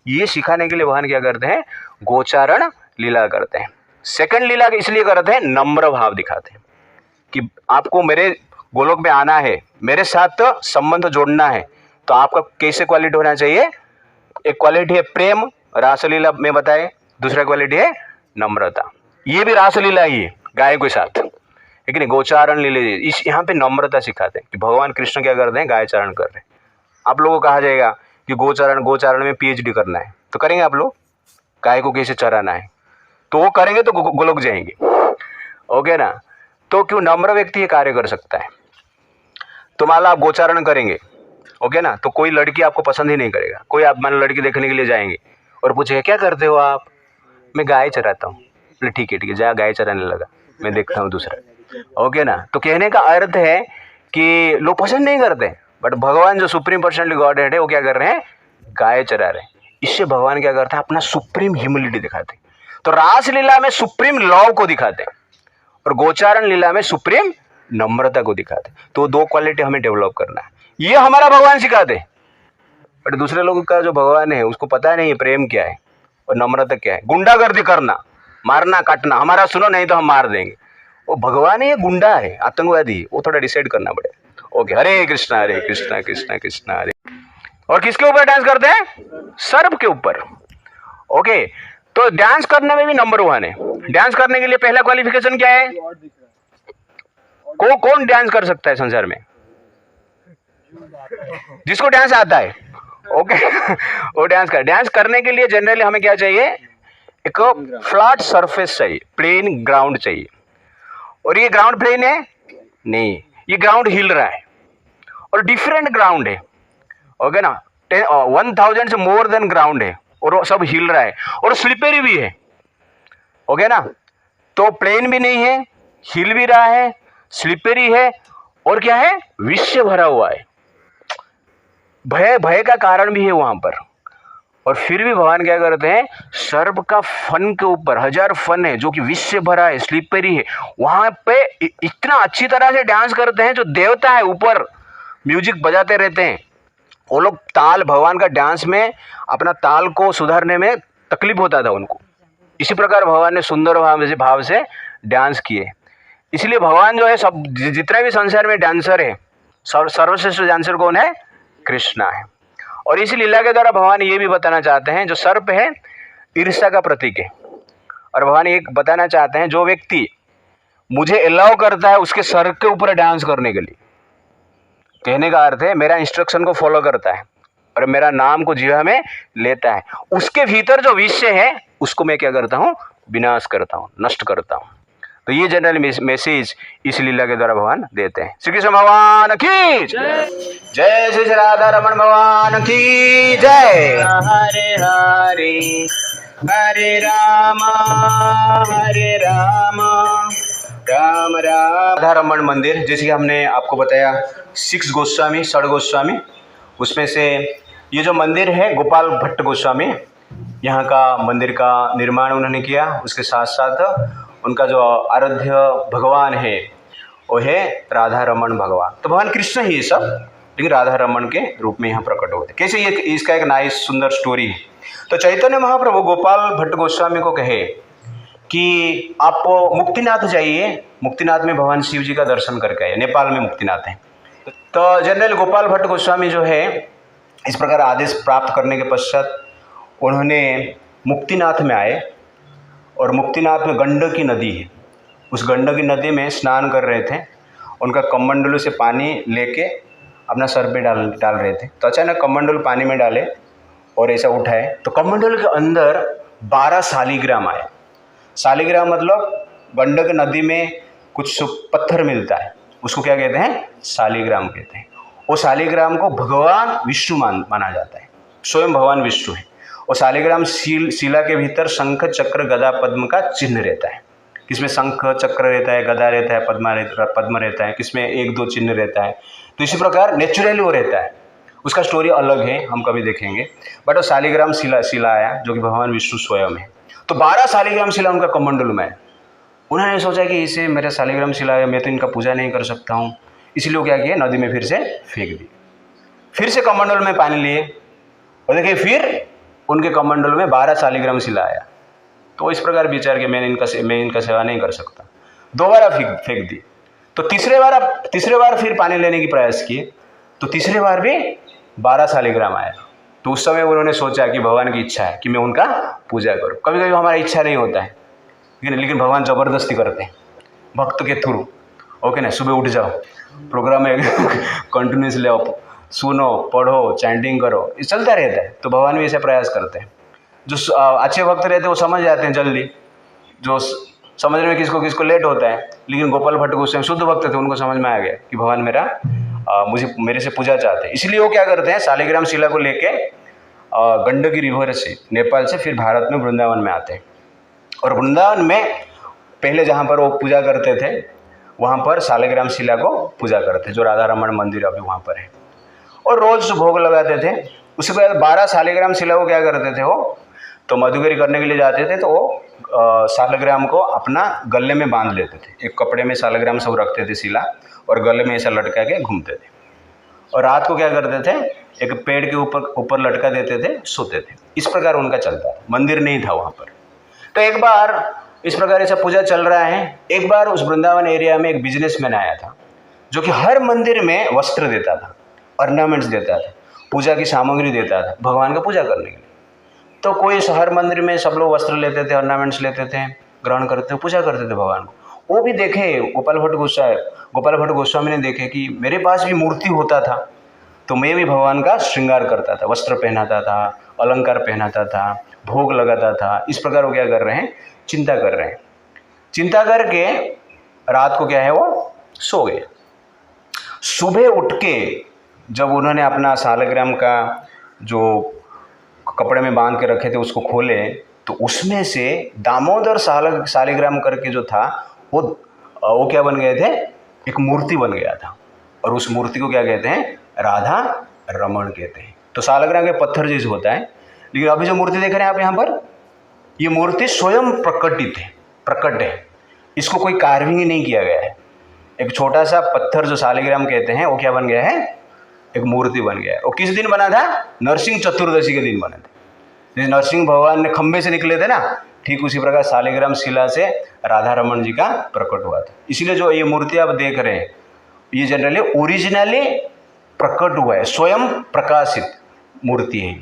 ये सिखाने के लिए भगवान क्या करते हैं, गोचारण लीला करते हैं। सेकंड लीला इसलिए करते हैं, नम्र भाव दिखाते हैं कि आपको मेरे गोलोक में आना है, मेरे साथ संबंध जोड़ना है, तो आपका कैसे क्वालिटी होना चाहिए। एक क्वालिटी है प्रेम, रासलीला में बताए, दूसरा क्वालिटी है नम्रता। ये भी रासलीला ही है गाय के साथ, लेकिन गोचारण लीला इस यहाँ पे नम्रता सिखाते हैं कि भगवान कृष्ण क्या करते हैं, गाय चारण कर रहे हैं। आप लोगों को कहा जाएगा कि गोचारण में पीएचडी करना है, तो करेंगे आप लोग, गाय को कैसे चराना है, तो वो करेंगे तो गोलोक जाएंगे, ओके ना। तो क्यों नम्र व्यक्ति ये कार्य कर सकता है। तो मान लो आप गोचारण करेंगे, ओके ना, तो कोई लड़की आपको पसंद ही नहीं करेगा। कोई आप मान लो लड़की देखने के लिए जाएंगे और पूछेगा क्या करते हो आप, मैं गाय चराता हूँ, बोले ठीक है जा गाय चराने लगा, मैं देखता हूँ दूसरा, ओके ना। तो कहने का अर्थ है कि लोग पसंद नहीं करते, बट भगवान जो सुप्रीम पर्सनैलिटी गॉड हेड है वो क्या कर रहे हैं, गाय चरा रहे हैं। इससे भगवान क्या करते हैं, अपना सुप्रीम ह्यूमिलिटी दिखाते हैं। तो रासलीला में सुप्रीम लव को दिखाते हैं और गोचारण लीला में सुप्रीम नम्रता को दिखाते हैं। तो दो क्वालिटी हमें डेवलप करना है। ये हमारा भगवान सिखाते। बट दूसरे लोगों का जो भगवान है उसको पता नहीं है प्रेम क्या है और नम्रता क्या है। गुंडागर्दी करना, मारना काटना, हमारा सुनो नहीं तो हम मार देंगे। वो भगवान है, ये गुंडा है, आतंकवादी है, वो थोड़ा डिसाइड करना पड़ेगा। ओके, हरे कृष्णा कृष्णा कृष्णा हरे। और किसके ऊपर डांस करते हैं? सर्प के ऊपर। ओके, तो डांस करने में भी नंबर 1 है। डांस करने के लिए पहला क्वालिफिकेशन क्या है? कौन डांस कर सकता है संसार में? जिसको डांस आता है। ओके वो डांस करने के लिए जनरली हमें क्या चाहिए? एक फ्लैट सरफेस चाहिए, प्लेन ग्राउंड चाहिए। और ये ग्राउंड प्लेन है नहीं, ये ग्राउंड हिल रहा है और डिफरेंट ग्राउंड है। ओके ना, 1000 से मोर देन ग्राउंड है और वो सब हिल रहा है और स्लिपरी भी है। ओके ना, तो प्लेन भी नहीं है, हिल भी रहा है, स्लिपरी है और क्या है? विष भरा हुआ है। भय का कारण भी है वहां पर। और फिर भी भगवान क्या करते हैं? सर्प का फन के ऊपर 1000 फन है जो कि विष से भरा है, स्लिपरी है, वहां पे इतना अच्छी तरह से डांस करते हैं। जो देवता है ऊपर म्यूजिक बजाते रहते हैं, वो लोग ताल, भगवान का डांस में अपना ताल को सुधारने में तकलीफ होता था उनको। इसी प्रकार भगवान ने सुंदर भाव से डांस किए। इसलिए भगवान जो है, सब जितने भी संसार में डांसर है, सर्वश्रेष्ठ डांसर कौन है? कृष्णा है। और इस लीला के द्वारा भगवान ये भी बताना चाहते हैं, जो सर्प है ईर्ष्या का प्रतीक है। और भगवान ये बताना चाहते हैं, जो व्यक्ति मुझे अलाउ करता है उसके सर के ऊपर डांस करने के लिए, कहने का अर्थ है मेरा इंस्ट्रक्शन को फॉलो करता है और मेरा नाम को जीवा में लेता है, उसके भीतर जो विषय है उसको मैं क्या करता हूँ? विनाश करता हूँ, नष्ट करता हूँ। तो ये जनरल मैसेज इस लीला के द्वारा भगवान देते हैं। श्री कृष्ण भगवान की जय, श्री राधा रमन भगवान की जय। हरे हरे हरे राम राम राधा रमन मंदिर, जैसे कि हमने आपको बताया 6 गोस्वामी, षड गोस्वामी, उसमें से ये जो मंदिर है गोपाल भट्ट गोस्वामी, यहाँ का मंदिर का निर्माण उन्होंने किया। उसके साथ साथ उनका जो आराध्य भगवान है वो है राधा रमन भगवान। तो भगवान कृष्ण ही ये सब, लेकिन राधा रमन के रूप में यहाँ प्रकट होते। कैसे? ये इसका एक नाइस सुंदर स्टोरी है। तो चैतन्य महाप्रभु गोपाल भट्ट गोस्वामी को कहे कि आप मुक्तिनाथ जाइए, मुक्तिनाथ में भगवान शिव जी का दर्शन करके आइए। नेपाल में मुक्तिनाथ है। तो जनरल गोपाल भट्ट गोस्वामी जो है, इस प्रकार आदेश प्राप्त करने के पश्चात उन्होंने मुक्तिनाथ में आए और मुक्तिनाथ में गंडकी नदी है, उस गंडकी नदी में स्नान कर रहे थे। उनका कमंडलू से पानी लेके अपना सर पे डाल रहे थे। तो अचानक कमंडल पानी में डाले और ऐसा उठाए तो कमंडल के अंदर 12 शालिग्राम आए। शालिग्राम मतलब गंडक नदी में कुछ पत्थर मिलता है, उसको क्या कहते हैं? शालिग्राम कहते हैं। वो शालिग्राम को भगवान विष्णु माना जाता है, स्वयं भगवान विष्णु है। और शालिग्राम शिला के भीतर शंख चक्र गदा पद्म का चिन्ह रहता है। किसमें शंख चक्र रहता है, गदा रहता है, पद्म रहता है, किसमें 1-2 चिन्ह रहता है। तो इसी प्रकार नेचुरली वो रहता है। उसका स्टोरी अलग है, हम कभी देखेंगे। बट वो शालिग्राम शिला आया जो कि भगवान विष्णु स्वयं है। तो 12 शालिग्राम शिला उनका कमंडल में है। उन्होंने सोचा कि इसे मेरा शालिग्राम शिला है, मैं तो इनका पूजा नहीं कर सकता हूँ, इसलिए वो क्या किया? नदी में फिर से फेंक दी। फिर से कमंडल में पानी लिए और देखिए फिर उनके कमंडल में 12 शालिग्राम शिला आया। तो इस प्रकार विचार कि मैं इनका सेवा नहीं कर सकता, दोबारा फेंक दी। तो तीसरे बार फिर पानी लेने की प्रयास किए, तो तीसरे बार भी 12 शालिग्राम आया। तो उस समय उन्होंने सोचा कि भगवान की इच्छा है कि मैं उनका पूजा करूं। कभी कभी हमारा इच्छा नहीं होता है, लेकिन भगवान ज़बरदस्ती करते हैं भक्त के थ्रू। ओके ना, सुबह उठ जाओ, प्रोग्राम में कंटिन्यूसली आप सुनो, पढ़ो, चैंटिंग करो, ये चलता रहता है। तो भगवान भी ऐसे प्रयास करते हैं। जो अच्छे भक्त रहते हैं वो समझ जाते हैं जल्दी, जो समझने में किसको लेट होता है। लेकिन गोपाल भट्ट गोस्वामी शुद्ध भक्त थे, उनको समझ में आ गया कि भगवान मेरे से पूजा चाहते हैं। इसलिए वो क्या करते हैं? शालिग्राम शिला को लेके गंडकी रिवर से, नेपाल से फिर भारत में वृंदावन में आते हैं। और वृंदावन में पहले जहाँ पर वो पूजा करते थे वहाँ पर शालिग्राम शिला को पूजा करते, जो राधा रमन मंदिर अभी वहाँ पर है। और रोज़ भोग लगाते थे। उसके बाद 12 शालिग्राम शिला को क्या करते थे? वो तो मधुकरी करने के लिए जाते थे, तो वो शालिग्राम को अपना गले में बांध लेते थे। एक कपड़े में शालिग्राम सब रखते थे शिला, और गले में ऐसा लटका के घूमते थे। और रात को क्या करते थे, एक पेड़ के ऊपर लटका देते थे, सोते थे। इस प्रकार उनका चलता था, मंदिर नहीं था वहाँ पर। तो एक बार इस प्रकार ऐसा पूजा चल रहा है, एक बार उस वृंदावन एरिया में एक बिजनेसमैन आया था जो कि हर मंदिर में वस्त्र देता था, ऑर्नामेंट्स देता था, पूजा की सामग्री देता था भगवान का पूजा करने के लिए। तो कोई हर मंदिर में सब लोग वस्त्र लेते थे, ऑर्नामेंट्स लेते थे, ग्रहण करते थे, पूजा करते थे भगवान को। वो भी देखे गोपाल भट्ट गोस्वामी ने देखे कि मेरे पास भी मूर्ति होता था तो मैं भी भगवान का श्रृंगार करता था, वस्त्र पहनाता था, अलंकार पहनाता था, भोग लगाता था। इस प्रकार वो क्या कर रहे हैं, चिंता कर रहे हैं। चिंता करके रात को क्या है वो सो गए। सुबह उठ के जब उन्होंने अपना सालग्राम का जो कपड़े में बांध के रखे थे उसको खोले तो उसमें से दामोदर सालिग्राम करके जो था वो क्या बन गए थे, एक मूर्ति बन गया था। और उस मूर्ति को क्या कहते हैं, राधा रमण कहते हैं। तो सालग्राम के पत्थर जैसे होता है, लेकिन अभी जो मूर्ति देख रहे हैं आप यहाँ पर, ये मूर्ति स्वयं प्रकट है, इसको कोई कार्विंग नहीं किया गया है। एक छोटा सा पत्थर जो सालिग्राम कहते हैं वो क्या बन गया है, एक मूर्ति बन गया है। वो किस दिन बना था, नरसिंह चतुर्दशी के दिन बना था। जैसे नरसिंह भगवान ने खंबे से निकले थे ना, ठीक उसी प्रकार सालिग्राम शिला से राधा रमण जी का प्रकट हुआ था। इसीलिए जो ये मूर्ति आप देख रहे हैं ये जनरली ओरिजिनली प्रकट हुआ है, स्वयं प्रकाशित मूर्ति है।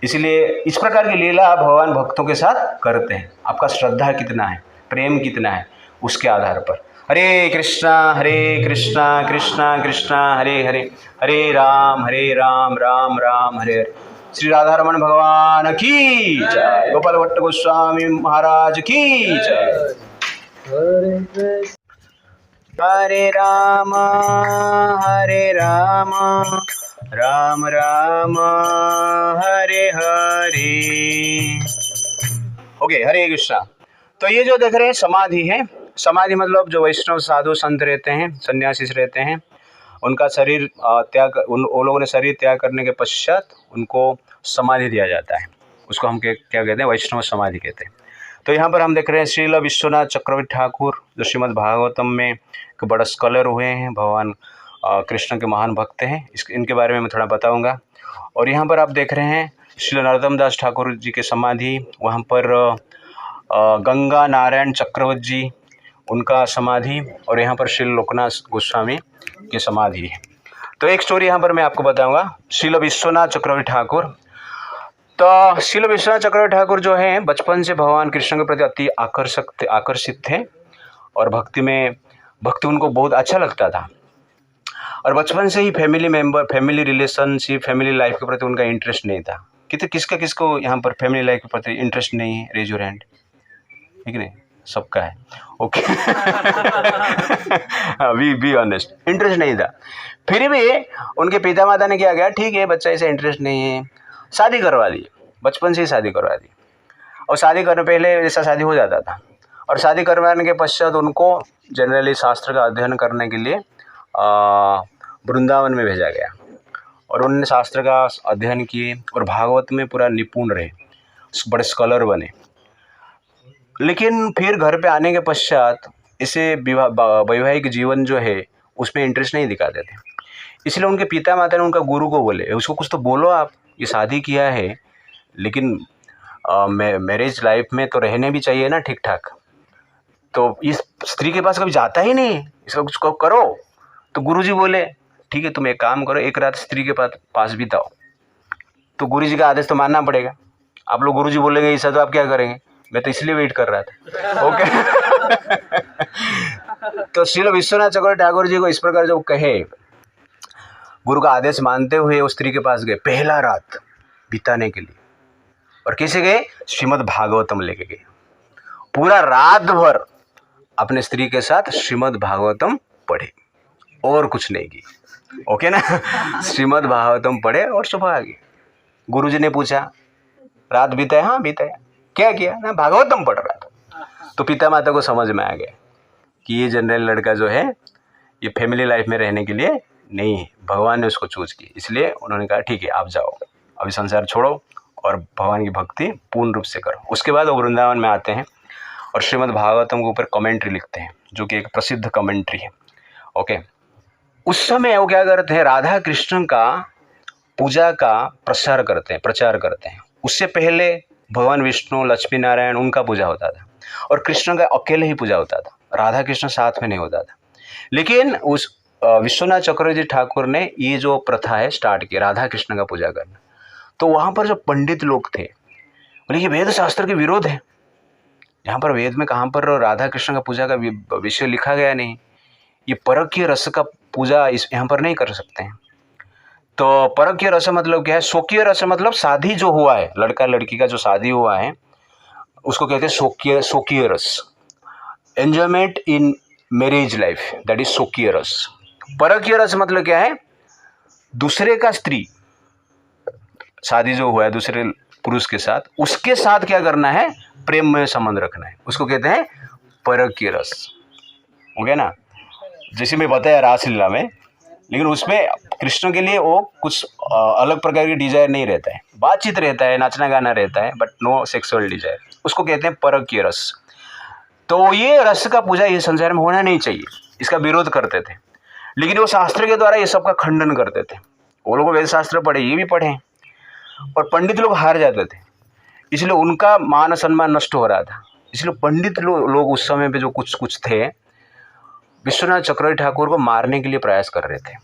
इसलिए इस प्रकार की लीला आप भगवान भक्तों के साथ करते हैं। आपका श्रद्धा कितना है, प्रेम कितना है, उसके आधार पर। हरे कृष्णा कृष्णा कृष्णा हरे हरे, हरे राम राम राम हरे हरे। श्री राधा रमण भगवान की जय, गोपाल भट्ट गोस्वामी महाराज की जय। हरे राम राम राम हरे हरे। ओके, हरे कृष्णा। तो ये जो देख रहे हैं समाधि है, समाधि मतलब जो वैष्णव साधु संत रहते हैं, सन्यासी रहते हैं, उनका शरीर त्याग, उन लोगों ने शरीर त्याग करने के पश्चात उनको समाधि दिया जाता है। उसको हम क्या कहते हैं, वैष्णव समाधि कहते हैं। तो यहाँ पर हम देख रहे हैं श्रील विश्वनाथ चक्रवर्ती ठाकुर जो श्रीमद् भागवतम में एक बड़ा स्कॉलर हुए हैं, भगवान कृष्ण के महान भक्त हैं। इनके बारे में मैं थोड़ा बताऊँगा। और यहाँ पर आप देख रहे हैं श्री नरोत्तम दास ठाकुर जी की समाधि, वहाँ पर गंगा नारायण चक्रवर्ती जी उनका समाधि, और यहाँ पर श्री लोकनाथ गोस्वामी की समाधि है। तो एक स्टोरी यहाँ पर मैं आपको बताऊंगा। श्रील विश्वनाथ चक्रवर्ती ठाकुर, तो श्रील विश्वनाथ चक्रवर्ती ठाकुर जो है बचपन से भगवान कृष्ण के प्रति अति आकर्षित थे और भक्ति उनको बहुत अच्छा लगता था। और बचपन से ही फैमिली रिलेशनशिप, फैमिली लाइफ के प्रति उनका इंटरेस्ट नहीं था। किसको यहाँ पर फैमिली लाइफ के प्रति इंटरेस्ट नहीं है, रेज योर हैंड। ठीक नहीं, सबका है, ओके। बी ऑनेस्ट, इंटरेस्ट नहीं था। फिर भी उनके पिता माता ने क्या किया, ठीक है बच्चा ऐसे इंटरेस्ट नहीं है, शादी करवा दी, बचपन से ही शादी करवा दी। और शादी करने पहले जैसा शादी हो जाता था, और शादी करवाने के पश्चात उनको जनरली शास्त्र का अध्ययन करने के लिए वृंदावन में भेजा गया। और उन्होंने शास्त्र का अध्ययन किए और भागवत में पूरा निपुण रहे, बड़े स्कॉलर बने। लेकिन फिर घर पे आने के पश्चात इसे वैवाहिक जीवन जो है उसमें इंटरेस्ट नहीं दिखाते थे। इसलिए उनके पिता माता ने उनका गुरु को बोले, उसको कुछ तो बोलो, आप ये शादी किया है लेकिन मैरिज लाइफ में तो रहने भी चाहिए ना ठीक ठाक। तो इस स्त्री के पास कभी जाता ही नहीं, इसका कुछ करो। तो गुरुजी बोले ठीक है तुम एक काम करो, एक रात स्त्री के पास बिताओ। तो गुरुजी का आदेश तो मानना पड़ेगा। आप लोग गुरुजी बोलेंगे ऐसा तो आप क्या करेंगे, मैं तो इसलिए वेट कर रहा था, ओके। तो श्रील विश्वनाथ चक्रवर्ती ठाकुर जी को इस प्रकार जब कहे, गुरु का आदेश मानते हुए उस स्त्री के पास गए पहला रात बिताने के लिए। और कैसे गए, श्रीमद् भागवतम लेके गए। पूरा रात भर अपने स्त्री के साथ श्रीमद् भागवतम पढ़े और कुछ नहीं की, ओके ना। श्रीमद् भागवतम पढ़े और सुबह आ गए। गुरुजी ने पूछा रात बीताया, हाँ बीताया, क्या किया ना, भागवतम पढ़ रहा था। तो पिता माता को समझ में आ गया कि ये जनरल लड़का जो है ये फैमिली लाइफ में रहने के लिए नहीं है, भगवान ने उसको चूज की। इसलिए उन्होंने कहा ठीक है आप जाओ, अभी संसार छोड़ो और भगवान की भक्ति पूर्ण रूप से करो। उसके बाद वो वृंदावन में आते हैं और श्रीमद् भागवतम के ऊपर कमेंट्री लिखते हैं, जो कि एक प्रसिद्ध कमेंट्री है, ओके। उस समय वो क्या करते हैं, राधा कृष्ण का पूजा का प्रचार करते हैं। उससे पहले भगवान विष्णु, लक्ष्मी नारायण उनका पूजा होता था और कृष्ण का अकेले ही पूजा होता था, राधा कृष्ण साथ में नहीं होता था। लेकिन उस विश्वनाथ चक्रवर्ती ठाकुर ने ये जो प्रथा है स्टार्ट की, राधा कृष्ण का पूजा करना। तो वहाँ पर जो पंडित लोग थे बोले ये वेद शास्त्र के विरोध है, यहाँ पर वेद में कहाँ पर राधा कृष्ण का पूजा का विषय लिखा गया नहीं, ये परकीय रस का पूजा इस यहाँ पर नहीं कर सकते हैं। तो परकीय रस मतलब क्या है, स्वकीय रस मतलब शादी जो हुआ है, लड़का लड़की का जो शादी हुआ है उसको कहते हैं स्वकीय रस। Enjoyment in marriage life, that is स्वकीय रस। परकीय रस मतलब क्या है, दूसरे का स्त्री, शादी जो हुआ है दूसरे पुरुष के साथ, उसके साथ क्या करना है, प्रेम में संबंध रखना है, उसको कहते हैं परकीय रस। हो गया ना, जैसे मैं बताया रासलीला में, लेकिन उसमें कृष्ण के लिए वो कुछ अलग प्रकार की डिजायर नहीं रहता है, बातचीत रहता है, नाचना गाना रहता है, बट नो सेक्सुअल डिजायर, उसको कहते हैं परकीय रस। तो ये रस का पूजा ये संसार में होना नहीं चाहिए, इसका विरोध करते थे। लेकिन वो शास्त्र के द्वारा ये सब का खंडन करते थे। वो लोग वेद शास्त्र पढ़े, ये भी पढ़े, और पंडित लोग हार जाते थे, इसलिए उनका मान सम्मान नष्ट हो रहा था। इसलिए पंडित लोग उस समय पे जो कुछ थे, विश्वनाथ चक्रवर्ती ठाकुर को मारने के लिए प्रयास कर रहे थे।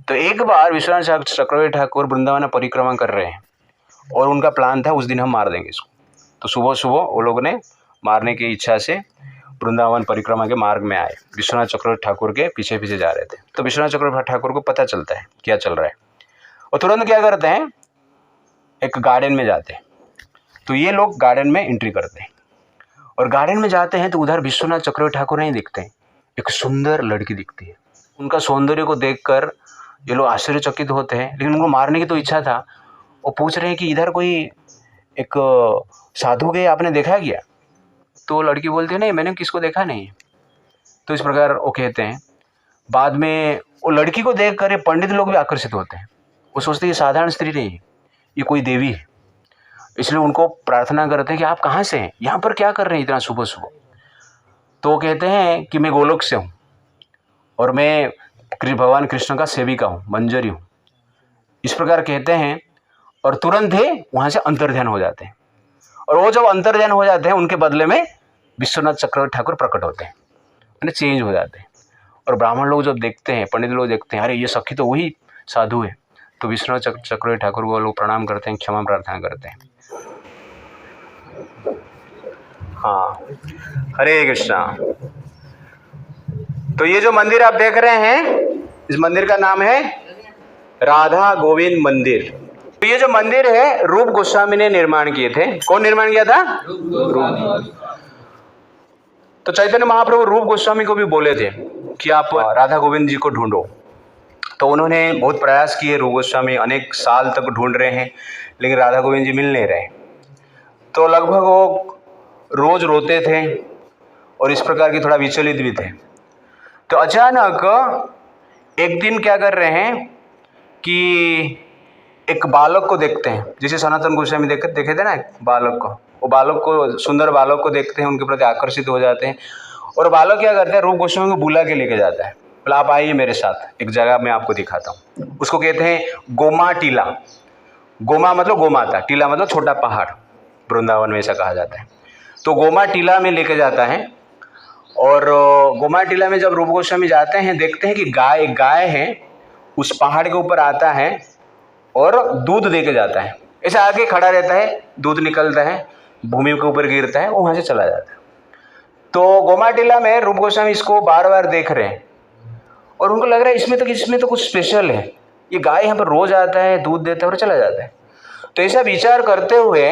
तो एक बार विश्वनाथ चक्रवर्ती ठाकुर वृंदावन परिक्रमा कर रहे हैं और उनका प्लान था उस दिन हम मार देंगे इसको। तो सुबह सुबह वो लोग ने मारने की इच्छा से वृंदावन परिक्रमा के मार्ग में आए, विश्वनाथ चक्रवर्ती ठाकुर के पीछे पीछे जा रहे थे। तो विश्वनाथ चक्रवर्ती ठाकुर को पता चलता है क्या चल रहा है, और तुरंत क्या करते हैं, एक गार्डन में जाते हैं। तो ये लोग गार्डन में एंट्री करते हैं और गार्डन में जाते हैं तो उधर विश्वनाथ चक्रवर्ती ठाकुर नहीं दिखते हैं, एक सुंदर लड़की दिखती है। उनका सौंदर्य को देखकर ये लोग आश्चर्यचकित होते हैं, लेकिन उनको मारने की तो इच्छा था। वो पूछ रहे हैं कि इधर कोई एक साधु गए, आपने देखा क्या? तो लड़की बोलती है नहीं, मैंने किसको देखा नहीं। तो इस प्रकार वो कहते हैं। बाद में वो लड़की को देख कर पंडित लोग भी आकर्षित होते हैं, वो सोचते हैं ये साधारण स्त्री नहीं है, ये कोई देवी है। इसलिए उनको प्रार्थना करते हैं कि आप कहाँ से हैं, यहाँ पर क्या कर रहे हैं इतना सुबह सुबह। तो वो कहते हैं कि मैं गोलोक से हूँ और मैं भगवान कृष्ण का सेविका हूँ, मंजरी हूँ, इस प्रकार कहते हैं। और तुरंत ही वहाँ से अंतर्ध्यान हो जाते हैं, और वो जब अंतर्ध्यान हो जाते हैं उनके बदले में विश्वनाथ चक्रवर्ती ठाकुर प्रकट होते हैं, यानी चेंज हो जाते हैं। और ब्राह्मण लोग जब देखते हैं, पंडित लोग देखते हैं, अरे ये सखी तो वही साधु है। तो विश्वनाथ चक्रवर्ती ठाकुर को लोग प्रणाम करते हैं, क्षमा प्रार्थना करते हैं। हाँ, हरे कृष्णा। तो ये जो मंदिर आप देख रहे हैं, इस मंदिर का नाम है राधा गोविंद मंदिर। तो ये जो मंदिर है रूप गोस्वामी ने निर्माण किए थे। कौन निर्माण किया था? रूप। तो चैतन्य महाप्रभु रूप गोस्वामी को भी बोले थे कि आप राधा गोविंद जी को ढूंढो। तो उन्होंने बहुत प्रयास किए, रूप गोस्वामी अनेक साल तक ढूंढ रहे हैं, लेकिन राधा गोविंद जी मिल नहीं रहे। तो लगभग वो रोज रोते थे और इस प्रकार की थोड़ा विचलित भी थे। तो अचानक एक दिन क्या कर रहे हैं कि एक बालक को देखते हैं, जैसे सनातन गोस्वामी देखे थे ना बालक को, वो बालक को, सुंदर बालक को देखते हैं, उनके प्रति आकर्षित हो जाते हैं। और बालक क्या करते हैं, रूप गोस्वामी को बुला के लेके जाता है, बोला आप आइए मेरे साथ, एक जगह मैं आपको दिखाता हूँ। उसको कहते हैं गोमा टीला। गोमा मतलब गोमाता, टीला मतलब छोटा पहाड़, वृंदावन में ऐसा कहा जाता है। तो गोमा टीला में लेके जाता है, और गोमा टीला में जब रूप गोस्वामी जाते हैं देखते हैं कि गाय है उस पहाड़ के ऊपर आता है और दूध दे के जाता है। ऐसे आगे खड़ा रहता है, दूध निकलता है, भूमि के ऊपर गिरता है, वो वहाँ से चला जाता है। तो गोमा टीला में रूप गोस्वामी इसको बार बार देख रहे हैं और उनको लग रहा है इसमें तो कुछ स्पेशल है, ये गाय यहाँ पर रोज आता है, दूध देता है और चला जाता है। तो ऐसा विचार करते हुए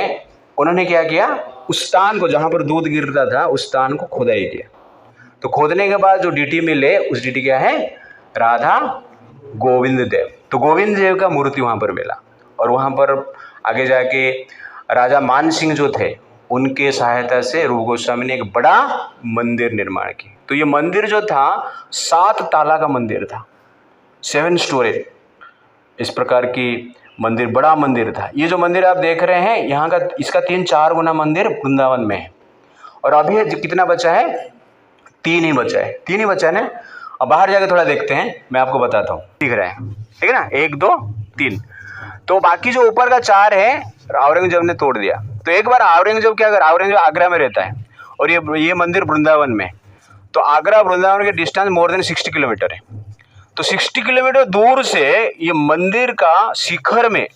उन्होंने क्या किया, उस स्थान को जहाँ पर दूध गिरता था उस स्थान को खुदाई किया। तो खोदने के बाद जो डीटी मिले, उस डीटी क्या है, राधा गोविंद देव। तो गोविंद देव का मूर्ति वहाँ पर मिला, और वहाँ पर आगे जाके राजा मान सिंह जो थे उनके सहायता से रूप गोस्वामी ने एक बड़ा मंदिर निर्माण किया। तो ये मंदिर जो था 7 ताला का मंदिर था, 7 स्टोरी, इस प्रकार की मंदिर, बड़ा मंदिर था। ये जो मंदिर आप देख रहे हैं यहाँ का, इसका 3-4 गुना मंदिर वृंदावन में है। और अभी कितना बचा है? 3 ही बचा है ना। अब बाहर जाके थोड़ा देखते हैं, मैं आपको बताता हूँ। दिख रहा है, ठीक है ना, 1 2 3। तो बाकी जो ऊपर का 4 है औरंगजेब ने तोड़ दिया। तो एक बार औरंगजेब क्या कर, औरंगजेब आगरा में रहता है और ये मंदिर वृंदावन में। तो आगरा वृंदावन के डिस्टेंस मोर देन 60 किलोमीटर है। तो 60 किलोमीटर दूर से ये मंदिर का शिखर में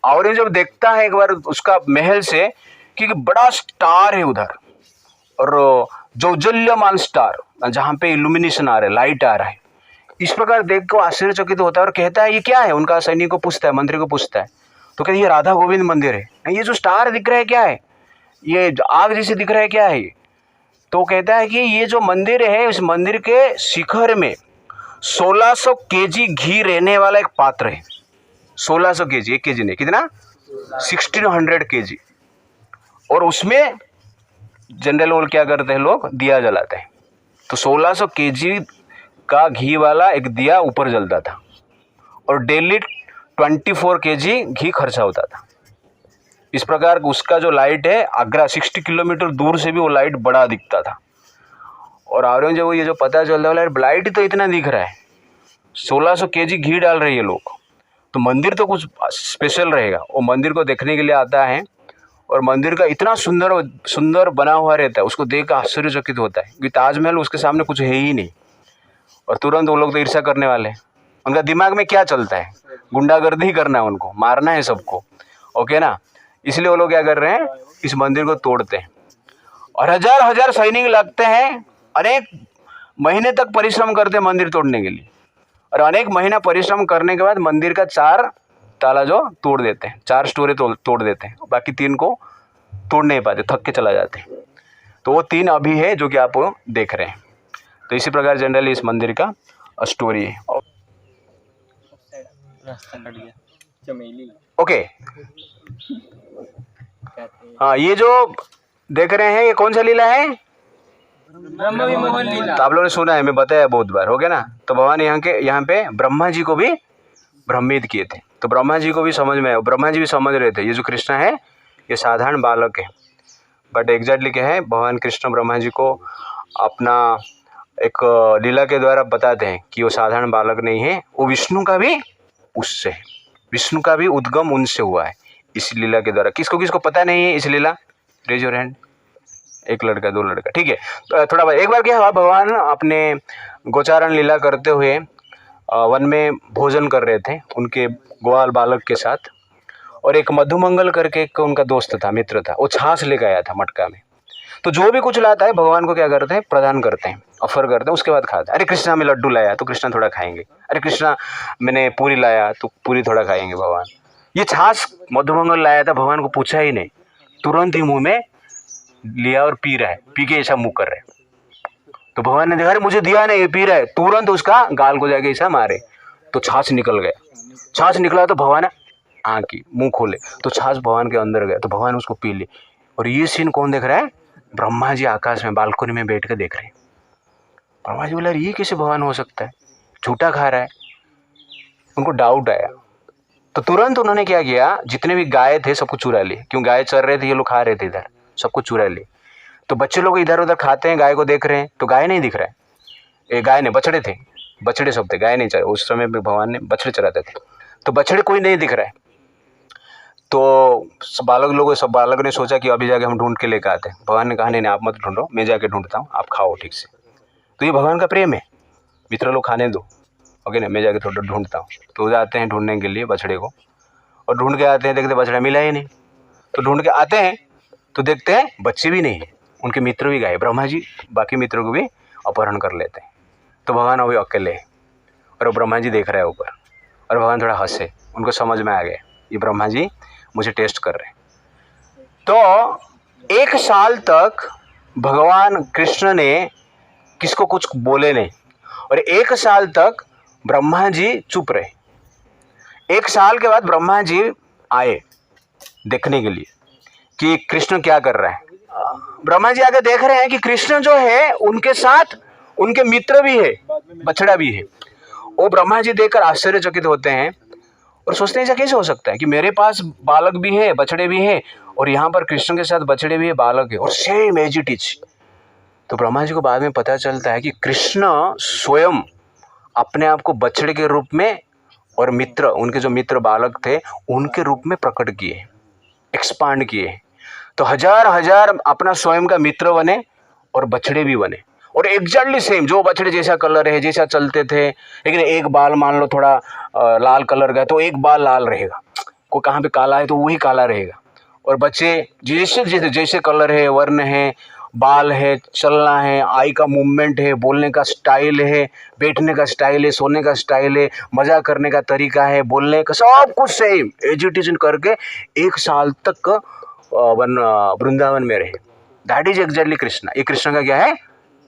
औरंगजेब देखता है एक बार उसका महल से कि बड़ा स्टार है उधर, और जो उज्जवल्यमान स्टार, जहाँ पे इल्यूमिनेशन आ रहा है, लाइट आ रहा है। इस प्रकार देख कर आश्चर्यचकित होता है और कहता है ये क्या है। उनका सैनिक को पूछता है, मंत्री को पूछता है, तो कहते ये राधा गोविंद मंदिर है। ये जो स्टार दिख रहा है क्या है, ये आग जैसे दिख रहा है क्या है। तो कहता है कि ये जो मंदिर है, इस मंदिर के शिखर में 1600 केजी घी रहने वाला एक पात्र है। 1600 केजी, 1 केजी नहीं, कितना, 1600 केजी। और उसमें जनरल लोग क्या करते हैं, लोग दिया जलाते हैं। तो 1600 केजी का घी वाला एक दिया ऊपर जलता था और डेली 24 केजी घी खर्चा होता था। इस प्रकार उसका जो लाइट है, आगरा 60 किलोमीटर दूर से भी वो लाइट बड़ा दिखता था। और औरंगजेब ये जो पता चलता है, लाइट तो इतना दिख रहा है, 1600 केजी घी डाल रहे हैं ये लोग, तो मंदिर तो कुछ स्पेशल रहेगा। वो मंदिर को देखने के लिए आता है और मंदिर का इतना सुंदर बना हुआ रहता है, उसको देख कर आश्चर्यचकित होता है कि ताजमहल उसके सामने कुछ है ही नहीं। और तुरंत वो लोग तो ईर्ष्या करने वाले हैं। उनका दिमाग में क्या चलता है, गुंडागर्दी करना है, उनको मारना है सबको, ओके ना। इसलिए वो लोग क्या कर रहे हैं, इस मंदिर को तोड़ते हैं और हजार सैनिक लगते हैं। अनेक महीने तक परिश्रम करते हैं मंदिर तोड़ने के लिए, और अनेक महीना परिश्रम करने के बाद मंदिर का 4 ताला जो तोड़ देते हैं, 4 स्टोरी तोड़ देते हैं, बाकी 3 को तोड़ नहीं पाते, थक के चला जाते हैं। तो वो 3 अभी है जो कि आप देख रहे हैं। तो इसी प्रकार जनरली इस मंदिर का स्टोरी है। ओके, हाँ, ये जो देख रहे हैं ये कौन सा लीला है, ब्रह्म विमोहन लीला। तो आप लोगों ने सुना है, मैं बताया बहुत बार, हो गया ना। तो भगवान यहाँ पे ब्रह्मा जी को भी भ्रमित किए थे। तो ब्रह्मा जी को भी समझ में आया, ब्रह्मा जी भी समझ रहे थे ये जो कृष्ण है ये साधारण बालक है। बट एग्जैक्टली क्या है, भगवान कृष्ण ब्रह्मा जी को अपना एक लीला के द्वारा बताते हैं कि वो साधारण बालक नहीं है, वो विष्णु का भी उससे है, विष्णु का भी उद्गम उनसे हुआ है इस लीला के द्वारा। किसको किसको पता नहीं है इस लीला, रेज योर हैंड। 1 लड़का 2 लड़का, ठीक है। तो थोड़ा एक बार क्या हुआ, भगवान अपने गोचारण लीला करते हुए वन में भोजन कर रहे थे उनके ग्वाल बालक के साथ, और एक मधुमंगल करके एक उनका दोस्त था, मित्र था, वो छाछ लेकर आया था मटका में। तो जो भी कुछ लाता है भगवान को क्या करते हैं, प्रदान करते हैं, ऑफर करते हैं, उसके बाद खाते हैं। अरे कृष्णा मैं लड्डू लाया तो कृष्णा थोड़ा खाएंगे, अरे कृष्णा मैंने पूरी लाया तो पूरी थोड़ा खाएंगे भगवान। ये छाछ मधुमंगल लाया था, भगवान को पूछा ही नहीं, तुरंत ही मुंह में लिया और पी रहा है, पी के ऐसा मुंह कर रहे हैं। तो भगवान ने देखा अरे मुझे दिया नहीं, ये पी रहा है, तुरंत उसका गाल को जाके ऐसा मारे तो छाछ निकल गया। छाछ निकला तो भगवान आँख की मुँह खोले तो छाछ भगवान के अंदर गया, तो भगवान उसको पी ली। और ये सीन कौन देख रहा है, ब्रह्मा जी आकाश में बालकनी में बैठ कर देख रहे हैं। ब्रह्मा जी बोला ये कैसे भगवान हो सकता है, झूठा खा रहा है। उनको डाउट आया, तो तुरंत उन्होंने क्या किया, जितने भी गाय थे सबको चुरा लिए, क्यों गाय चर रहे थे, ये लोग खा रहे थे इधर, सबको चुरा लिए। तो बच्चे लोग इधर उधर खाते हैं, गाय को देख रहे हैं, तो गाय नहीं दिख रहा है, ये गाय ने बछड़े थे, बछड़े सब थे, गाय नहीं चरा। उस समय में भगवान ने बछड़े चराते थे, तो बछड़े कोई नहीं दिख रहा है। तो सब बालक ने सोचा कि अभी जाके हम ढूंढ के लेकर आते हैं। भगवान ने कहा नहीं आप मत ढूंढो, मैं जाके ढूंढता हूँ, आप खाओ ठीक से। तो ये भगवान का प्रेम है, मित्र लोग खाने दो, ओके ना, मैं जाके थोड़ा ढूंढता हूँ। तो जाते हैं ढूंढने के लिए बछड़े को, और ढूंढ के आते हैं, देखते बछड़ा मिला ही नहीं। तो ढूंढ के आते हैं तो देखते हैं बच्चे भी नहीं है, उनके मित्र भी गए। ब्रह्मा जी बाकी मित्रों को भी अपहरण कर लेते हैं। तो भगवान अभी अकेले है और ब्रह्मा जी देख रहे हैं ऊपर, और भगवान थोड़ा हंसे, उनको समझ में आ गया ये ब्रह्मा जी मुझे टेस्ट कर रहे हैं। तो 1 साल तक भगवान कृष्ण ने किसको कुछ बोले नहीं, और 1 साल तक ब्रह्मा जी चुप रहे। 1 साल के बाद ब्रह्मा जी आए देखने के लिए कि कृष्ण क्या कर रहा है। ब्रह्मा जी आके देख रहे हैं कि कृष्ण जो है उनके साथ उनके मित्र भी है, बछड़ा भी है। वो ब्रह्मा जी देखकर आश्चर्यचकित होते हैं और सोचते हैं ऐसा कैसे हो सकता है कि मेरे पास बालक भी है, बछड़े भी है, और यहाँ पर कृष्ण के साथ बछड़े भी है, बालक है, और सेम एज इट इज तो ब्रह्मा जी को बाद में पता चलता है कि कृष्ण स्वयं अपने आप को बछड़े के रूप में और मित्र, उनके जो मित्र बालक थे उनके रूप में प्रकट किए, एक्सपांड किए। तो हजार हजार अपना स्वयं का मित्र बने और बछड़े भी बने, और एग्जैक्टली सेम जो बछड़े जैसा कलर है, जैसा चलते थे। लेकिन एक बाल मान लो थोड़ा लाल कलर का, तो एक बाल लाल रहेगा, कोई कहाँ पे काला है तो वही काला रहेगा। और बच्चे जैसे जैसे जैसे कलर है, वर्ण है, बाल है, चलना है, आई का मूवमेंट है, बोलने का स्टाइल है, बैठने का स्टाइल है, सोने का स्टाइल है, मजा करने का तरीका है, बोलने का सब कुछ सेम एजुटेशन करके 1 साल तक वृंदावन में रहे। That is exactly Krishna. ये कृष्ण का क्या है?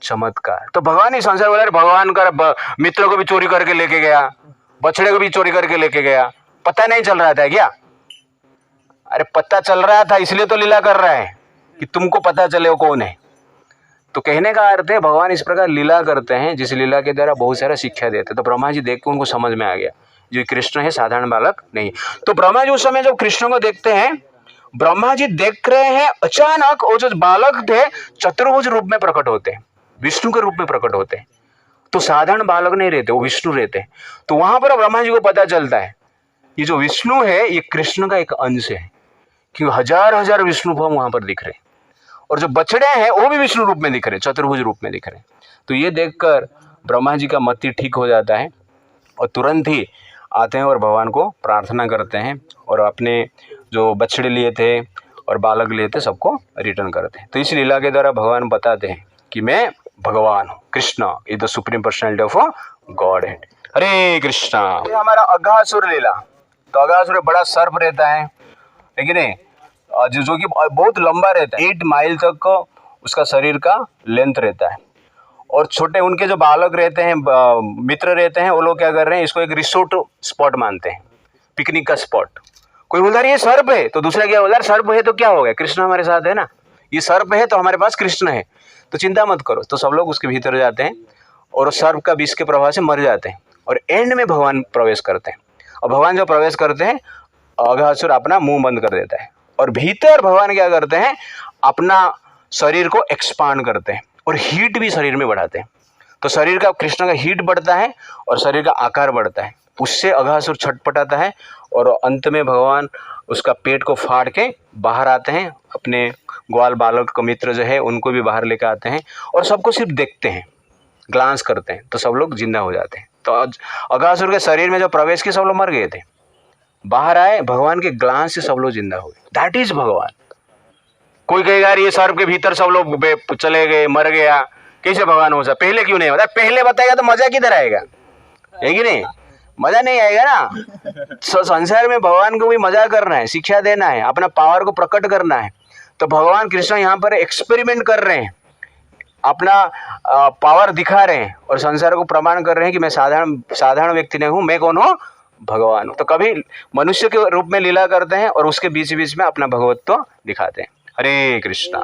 चमत्कार। तो भगवान ही संसार वाला भगवान का मित्र को भी चोरी करके लेके गया, बछड़े को भी चोरी करके लेके गया, पता नहीं चल रहा था क्या? अरे पता चल रहा था, इसलिए तो लीला कर रहा है कि तुमको पता चले वो कौन है। तो कहने का अर्थ है भगवान इस प्रकार लीला करते हैं जिस लीला के द्वारा बहुत सारा शिक्षा देते हैं। तो ब्रह्मा जी देख के उनको समझ में आ गया जो कृष्ण है साधारण बालक नहीं। तो ब्रह्मा जी उस समय जब कृष्ण को देखते हैं, ब्रह्मा जी देख रहे हैं, अचानक वो जो बालक थे चतुर्भुज रूप में प्रकट होते हैं, विष्णु के रूप में प्रकट होते हैं। तो साधारण बालक नहीं रहते, वो विष्णु रहते हैं। तो वहां पर ब्रह्मा जी को पता चलता है ये जो विष्णु है ये कृष्ण का एक अंश है, क्योंकि हजार हजार विष्णु फॉर्म वहां पर दिख रहे हैं, और जो बछड़े हैं वो भी विष्णु रूप में दिख रहे हैं, चतुर्भुज रूप में दिख रहे हैं। तो ये देखकर ब्रह्मा जी का मति ठीक हो जाता है और तुरंत ही आते हैं और भगवान को प्रार्थना करते हैं और अपने जो बछड़े लिए थे और बालक लिए थे सबको रिटर्न करते हैं। तो इस लीला के द्वारा भगवान बताते हैं कि मैं भगवान हूँ, Krishna is the supreme personality of Godhead. Hare Krishna. ये हमारा अघासुर लीला। तो अघासुर बड़ा सर्प रहता है, लेकिन जो कि बहुत लंबा रहता है, 8 माइल तक उसका शरीर का लेंथ रहता है। और छोटे उनके जो बालक रहते हैं, मित्र रहते हैं, वो लोग क्या कर रहे हैं, इसको एक रिसोर्ट स्पॉट मानते हैं, पिकनिक का स्पॉट। कोई बोलता है ये सर्प है, तो दूसरा क्या बोलता है सर्प है तो क्या हो गया, कृष्ण हमारे साथ है ना, ये सर्प है तो हमारे पास कृष्ण है, तो चिंता मत करो। तो सब लोग उसके भीतर जाते हैं और सर्प का विष के प्रभाव से मर जाते हैं, और एंड में भगवान प्रवेश करते हैं। और भगवान जो प्रवेश करते हैं, अघासुर अपना मुंह बंद कर देता है, और भीतर भगवान क्या करते हैं, अपना शरीर को एक्सपांड करते हैं और हीट भी शरीर में बढ़ाते हैं। तो शरीर का, कृष्ण का हीट बढ़ता है और शरीर का आकार बढ़ता है, उससे अघासुर छटपटाता है और अंत में भगवान उसका पेट को फाड़ के बाहर आते हैं, अपने ग्वाल बालक का मित्र जो है उनको भी बाहर लेकर आते हैं, और सबको सिर्फ देखते हैं, ग्लांस करते हैं, तो सब लोग जिंदा हो जाते हैं। तो अघासुर के शरीर में जो प्रवेश किए सब लोग मर गए थे, बाहर आए, भगवान के ग्लांस से सब लोग जिंदा हो गए। दैट इज भगवान। कोई कहेगा ये सर्प के भीतर सब लोग चले गए, मर गया, कैसे भगवान हो सकता? पहले क्यों नहीं बता? पहले बताएगा तो मजा किधर आएगा, है कि नहीं? मजा नहीं आएगा ना। संसार में भगवान को भी मजा करना है, शिक्षा देना है, अपना पावर को प्रकट करना है। तो भगवान कृष्ण यहाँ पर एक्सपेरिमेंट कर रहे हैं, अपना पावर दिखा रहे हैं और संसार को प्रमाण कर रहे हैं कि मैं साधारण व्यक्ति नहीं हूँ, मैं कौन हूँ, भगवान हूँ। तो कभी मनुष्य के रूप में लीला करते हैं और उसके बीच बीच में अपना भगवत्व दिखाते हैं। हरे कृष्णा।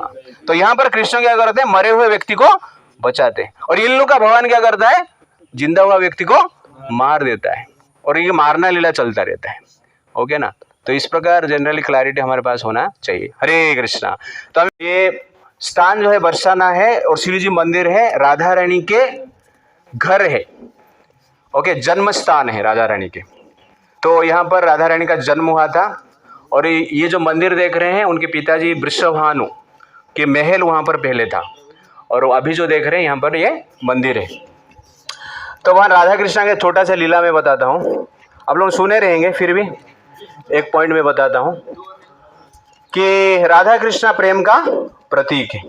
तो यहाँ पर कृष्ण क्या करते हैं, मरे हुए व्यक्ति को बचाते हैं, और इन लोग का भगवान क्या करता है, जिंदा हुआ व्यक्ति को मार देता है, और ये मारना लीला चलता रहता है। ओके ना। तो इस प्रकार जनरली क्लैरिटी हमारे पास होना चाहिए। हरे कृष्णा। तो ये स्थान जो है बरसाना है और श्री जी मंदिर है, राधा रानी के घर है। ओके, जन्म स्थान है राधा रानी के। तो यहाँ पर राधा रानी का जन्म हुआ था, और ये जो मंदिर देख रहे हैं उनके पिताजी वृषभानु के महल वहाँ पर पहले था, और अभी जो देख रहे हैं यहाँ पर ये मंदिर है। तो वहाँ राधा कृष्णा के छोटा सा लीला में बताता हूँ, आप लोग सुने रहेंगे, फिर भी एक पॉइंट में बताता हूँ कि राधा कृष्णा प्रेम का प्रतीक है,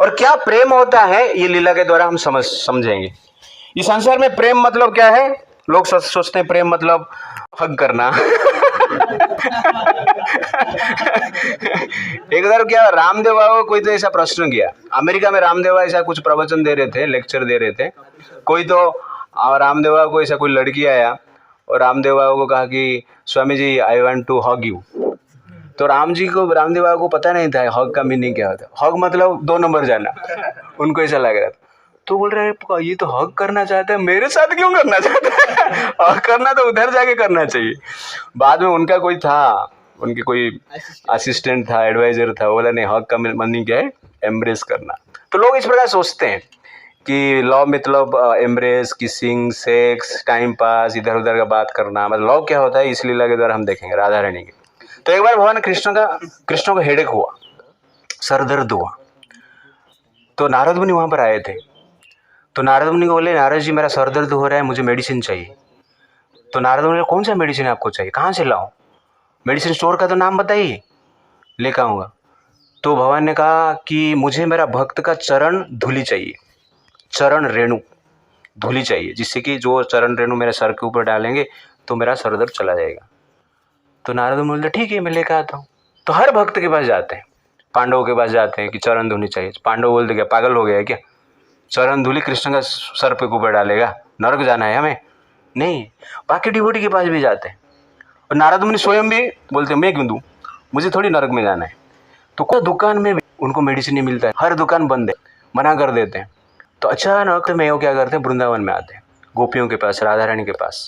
और क्या प्रेम होता है ये लीला के द्वारा हम समझेंगे। इस संसार में प्रेम मतलब क्या है, लोग सोचते हैं प्रेम मतलब हग करना। एक बार क्या रामदेव बाबा को कोई तो ऐसा प्रश्न किया, अमेरिका में रामदेव बाबा ऐसा कुछ प्रवचन दे रहे थे, लेक्चर दे रहे थे, कोई तो रामदेव बाबा को ऐसा कोई लड़की आया और रामदेव बाबा को कहा कि Swami ji I want to hug you. तो रामदेव बाबा को पता नहीं था हग का मीनिंग क्या होता है, हग मतलब 2 नंबर जाना, उनको ऐसा लग रहा था। तो बोल रहे हैं ये तो हग करना चाहता है, मेरे साथ क्यों करना चाहता है? हग करना तो उधर जाके करना चाहिए। बाद में उनका कोई था, उनके कोई असिस्टेंट था, एडवाइजर था, बोला नहीं हग का मीनिंग क्या है, एम्ब्रेस करना। तो लोग इस प्रकार सोचते हैं कि लव मतलब embrace, kissing, sex, time pass, इधर उधर का बात करना, मतलब लव क्या होता है इस लीला के द्वारा हम देखेंगे राधा रानी के। तो एक बार भगवान कृष्ण को हेडेक हुआ, सर दर्द हुआ, तो नारद मुनि वहाँ पर आए थे। तो नारद मुनि को बोले, नारद जी मेरा सर दर्द हो रहा है, मुझे मेडिसिन चाहिए। तो नारद मुनि बोले, कौन सा मेडिसिन आपको चाहिए, कहाँ से लाऊं, मेडिसिन स्टोर का तो नाम बताइए, लेकर आऊँगा। तो भगवान ने कहा कि मुझे मेरा भक्त का चरण धूलि चाहिए, चरण रेणु धूलि चाहिए, जिससे कि जो चरण रेणु मेरे सर के ऊपर डालेंगे तो मेरा सर दर्द चला जाएगा। तो नारद मुनि बोले ठीक है मैं लेकर आता हूँ। तो हर भक्त के पास जाते हैं, पांडवों के पास जाते हैं कि चरण धूलि चाहिए। पांडव बोलते क्या पागल हो गया है क्या, चरण धूलि कृष्ण का सर पे ऊपर डालेगा, नरक जाना है हमें, नहीं। बाकी डिवोटी के पास भी जाते हैं और नारद मुनि स्वयं भी बोलते हैं मैं क्यों दूँ, मुझे थोड़ी नरक में जाना है। तो कोई दुकान में भी उनको मेडिसिन नहीं मिलता है, हर दुकान बंद है, मना कर देते हैं। तो अचानक मैं वो क्या करते हैं, वृंदावन में आते हैं, गोपियों के पास, राधा रानी के पास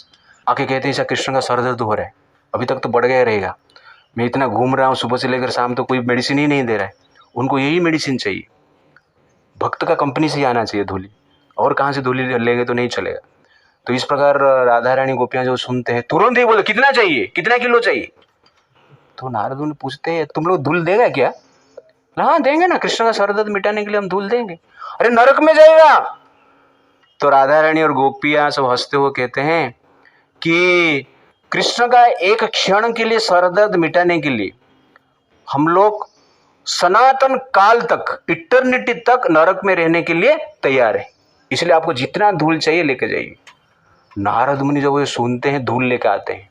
आके कहते हैं ऐसा कृष्ण का सर दर्द हो रहा है, अभी तक तो बढ़ गया रहेगा, मैं इतना घूम रहा हूँ सुबह से लेकर शाम, तो कोई मेडिसिन ही नहीं दे रहा है, उनको यही मेडिसिन चाहिए, भक्त का कंपनी से ही आना चाहिए धूलि, और कहाँ से धूलि लेंगे तो नहीं चलेगा। तो इस प्रकार राधा रानी गोपियाँ जो सुनते हैं तुरंत ही बोले कितना चाहिए, कितना किलो चाहिए। तो नारद मुनि पूछते हैं तुम लोग धूल देगा क्या, हाँ देंगे ना, कृष्ण का सर दर्द मिटाने के लिए हम धूल देंगे। अरे नरक में जाएगा। तो राधा रानी और गोपियां सब हंसते हुए कहते हैं कि कृष्ण का एक क्षण के लिए सर दर्द मिटाने के लिए हम लोग सनातन काल तक, इटर्निटी तक नरक में रहने के लिए तैयार है, इसलिए आपको जितना धूल चाहिए लेके जाइए। नारद मुनि जब वो सुनते हैं धूल लेके आते हैं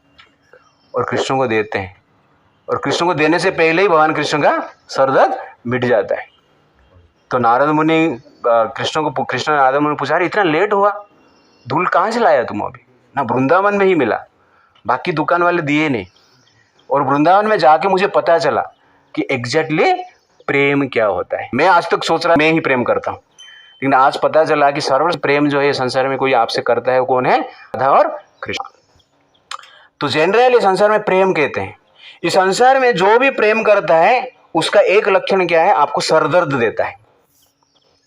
और कृष्ण को देते हैं, और कृष्ण को देने से पहले ही भगवान कृष्ण का सर दर्द मिट जाता है। तो नारद मुनि कृष्ण नारद मुनि पूछा इतना लेट हुआ, धूल कहाँ से लाया तुम, अभी ना वृंदावन में ही मिला, बाकी दुकान वाले दिए नहीं, और वृंदावन में जाके मुझे पता चला कि एग्जैक्टली प्रेम क्या होता है। मैं आज तक सोच रहा मैं ही प्रेम करता हूँ, लेकिन आज पता चला कि सर्व प्रेम जो है संसार में कोई आपसे करता है वो कौन है, राधा और कृष्ण। तो जनरली संसार में प्रेम कहते हैं, इस संसार में जो भी प्रेम करता है उसका एक लक्षण क्या है, आपको सरदर्द देता है।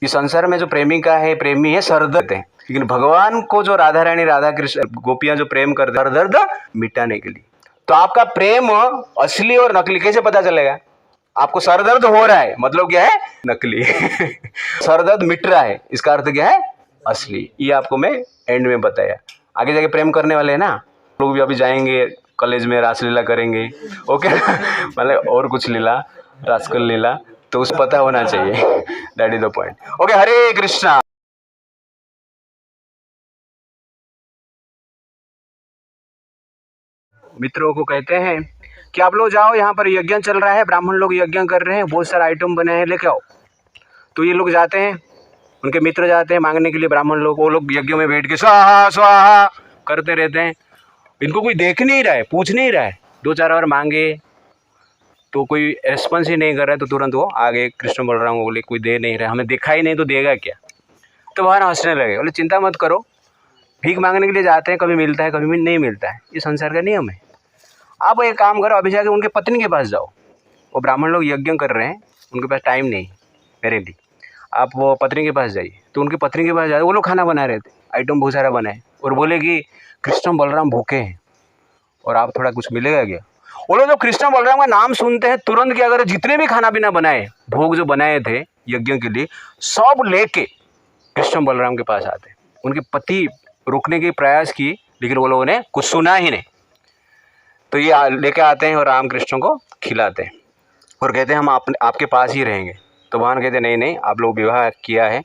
इस संसार में जो प्रेमिका है, प्रेमी है, सरदर्द है, लेकिन भगवान को जो राधा रानी, राधा कृष्ण, गोपियां जो प्रेम करते हैं सरदर्द मिटाने के लिए। तो आपका प्रेम असली और नकली कैसे पता चलेगा, आपको सरदर्द हो रहा है मतलब क्या है, नकली सरदर्द मिट रहा है इसका अर्थ क्या है, असली। ये आपको मैं एंड में बताया। आगे जाके प्रेम करने वाले हैं ना लोग भी, अभी जाएंगे कॉलेज में रासलीला करेंगे, ओके मतलब और कुछ लीला, रासकल लीला, तो उसे पता होना चाहिए, that is the point. Okay, Hare Krishna. मित्रों को कहते हैं कि आप लोग जाओ, यहाँ पर यज्ञ चल रहा है, ब्राह्मण लोग यज्ञ कर रहे हैं, बहुत सारा आइटम बने हैं, लेके आओ। तो ये लोग जाते हैं, उनके मित्र जाते हैं मांगने के लिए, ब्राह्मण लोग, वो लोग यज्ञ में बैठ के स्वाहा स्वाहा करते रहते हैं। इनको कोई देख नहीं रहा है, पूछ नहीं रहा है, दो चार बार मांगे तो कोई रेस्पॉन्स ही नहीं कर रहा है, तो तुरंत वो आगे कृष्ण बलराम को बोले कोई दे नहीं रहा है, हमें देखा ही नहीं तो देगा क्या। तो वहाँ हंसने लगे, बोले चिंता मत करो, भीख मांगने के लिए जाते हैं, कभी मिलता है कभी नहीं मिलता है, ये संसार का नियम है। आप एक काम करो, अभी जाके उनके पत्नी के पास जाओ, वो ब्राह्मण लोग यज्ञ कर रहे हैं, उनके पास टाइम नहीं मेरे लिए, आप वो पत्नी के पास जाइए। तो उनकी पत्नी के पास जाए, वो लोग खाना बना रहे थे, आइटम बहुत सारा बनाए, और बोले कि कृष्ण बलराम भूखे हैं और आप थोड़ा कुछ मिलेगा क्या। वो लोग जब कृष्ण बलराम का नाम सुनते हैं तुरंत क्या करें, जितने भी खाना पीना बनाए, भोग जो बनाए थे यज्ञ के लिए, सब लेके कृष्ण बलराम के पास आते। उनके पति रोकने की प्रयास की, लेकिन वो लोगों ने कुछ सुना ही नहीं। तो ये लेके आते हैं और राम कृष्ण को खिलाते हैं और कहते हैं हम आपके पास ही रहेंगे। तो भगवान कहते हैं नहीं नहीं, आप लोग विवाह किया है,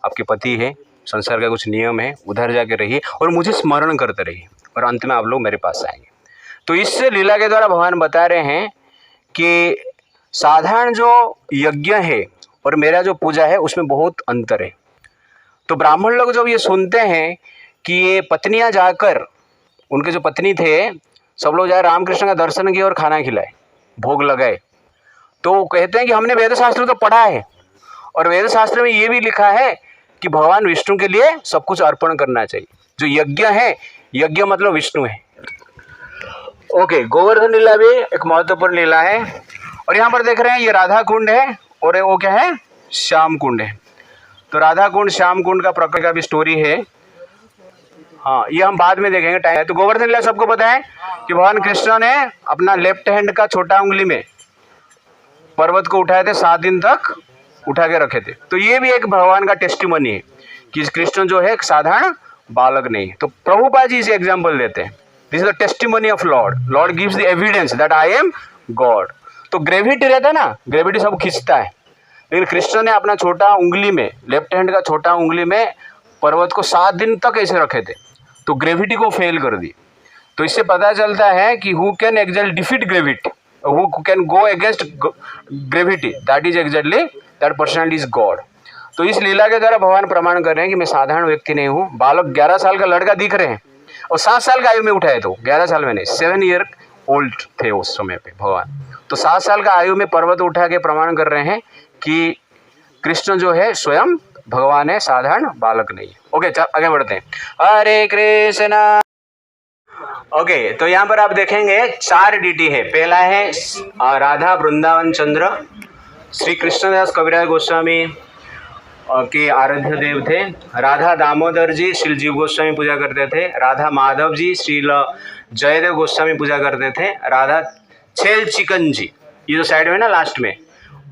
आपके पति है, संसार का कुछ नियम है, उधर जाके रहिए और मुझे स्मरण करते रहिए, और अंत में आप लोग मेरे पास आएंगे। तो इस लीला के द्वारा भगवान बता रहे हैं कि साधारण जो यज्ञ है और मेरा जो पूजा है उसमें बहुत अंतर है। तो ब्राह्मण लोग जब ये सुनते हैं कि ये पत्नियां जाकर, उनके जो पत्नी थे, सब लोग जाए रामकृष्ण का दर्शन किए और खाना खिलाए, भोग लगाए, तो वो कहते हैं कि हमने वेद शास्त्र तो पढ़ा है, और वेद शास्त्र में ये भी लिखा है कि भगवान विष्णु के लिए सब कुछ अर्पण करना चाहिए। जो यज्ञ है, यज्ञ मतलब विष्णु है। ओके, गोवर्धन लीला भी एक महत्वपूर्ण लीला है। और यहाँ पर देख रहे हैं ये राधा कुंड है और वो क्या है, श्याम कुंड है। तो राधा कुंड श्याम कुंड का प्रकरण का भी स्टोरी है। हाँ, ये हम बाद में देखेंगे, टाइम है। तो गोवर्धन लीला सबको पता है कि भगवान कृष्ण ने अपना लेफ्ट हैंड का छोटा उंगली में पर्वत को उठाए थे, 7 दिन तक उठा के रखे थे। तो ये भी एक भगवान का टेस्टिमनी है कि कृष्ण जो है एक साधारण बालक नहीं है। तो प्रभुपाद जी इसे एग्जाम्पल देते हैं, this is the testimony of Lord, Lord gives the evidence that I am God. तो ग्रेविटी रहता है ना, ग्रेविटी सब खींचता है, लेकिन कृष्ण ने अपना छोटा उंगली में, लेफ्ट हैंड का छोटा उंगली में पर्वत को 7 दिन तक ऐसे रखे थे, तो ग्रेविटी को फेल कर दी। तो इससे पता चलता है कि who can actually defeat gravity, who can go against gravity, that is actually that personality is God. तो इस लीला के द्वारा भगवान प्रमाण कर रहे हैं कि मैं साधारण व्यक्ति नहीं हूँ। बालक 11 साल का लड़का दिख रहे हैं और 7 साल का आयु में उठाए, तो 11 साल में नहीं, 7 ईयर ओल्ड थे उस समय पे भगवान। तो 7 साल का आयु में पर्वत उठा के प्रमाण कर रहे हैं कि कृष्ण जो है स्वयं भगवान है, साधारण बालक नहीं है। ओके, चल आगे बढ़ते हैं। हरे कृष्णा। ओके, तो यहाँ पर आप देखेंगे 4 डीटी है। पहला है राधा वृंदावन चंद्र, श्री कृष्णदास कविराज गोस्वामी के आराध्य देव थे। राधा दामोदर जी श्री जीव गोस्वामी पूजा करते थे। राधा माधव जी श्रील जयदेव गोस्वामी पूजा करते थे। राधा छेल चिकन जी, ये जो साइड में ना लास्ट में,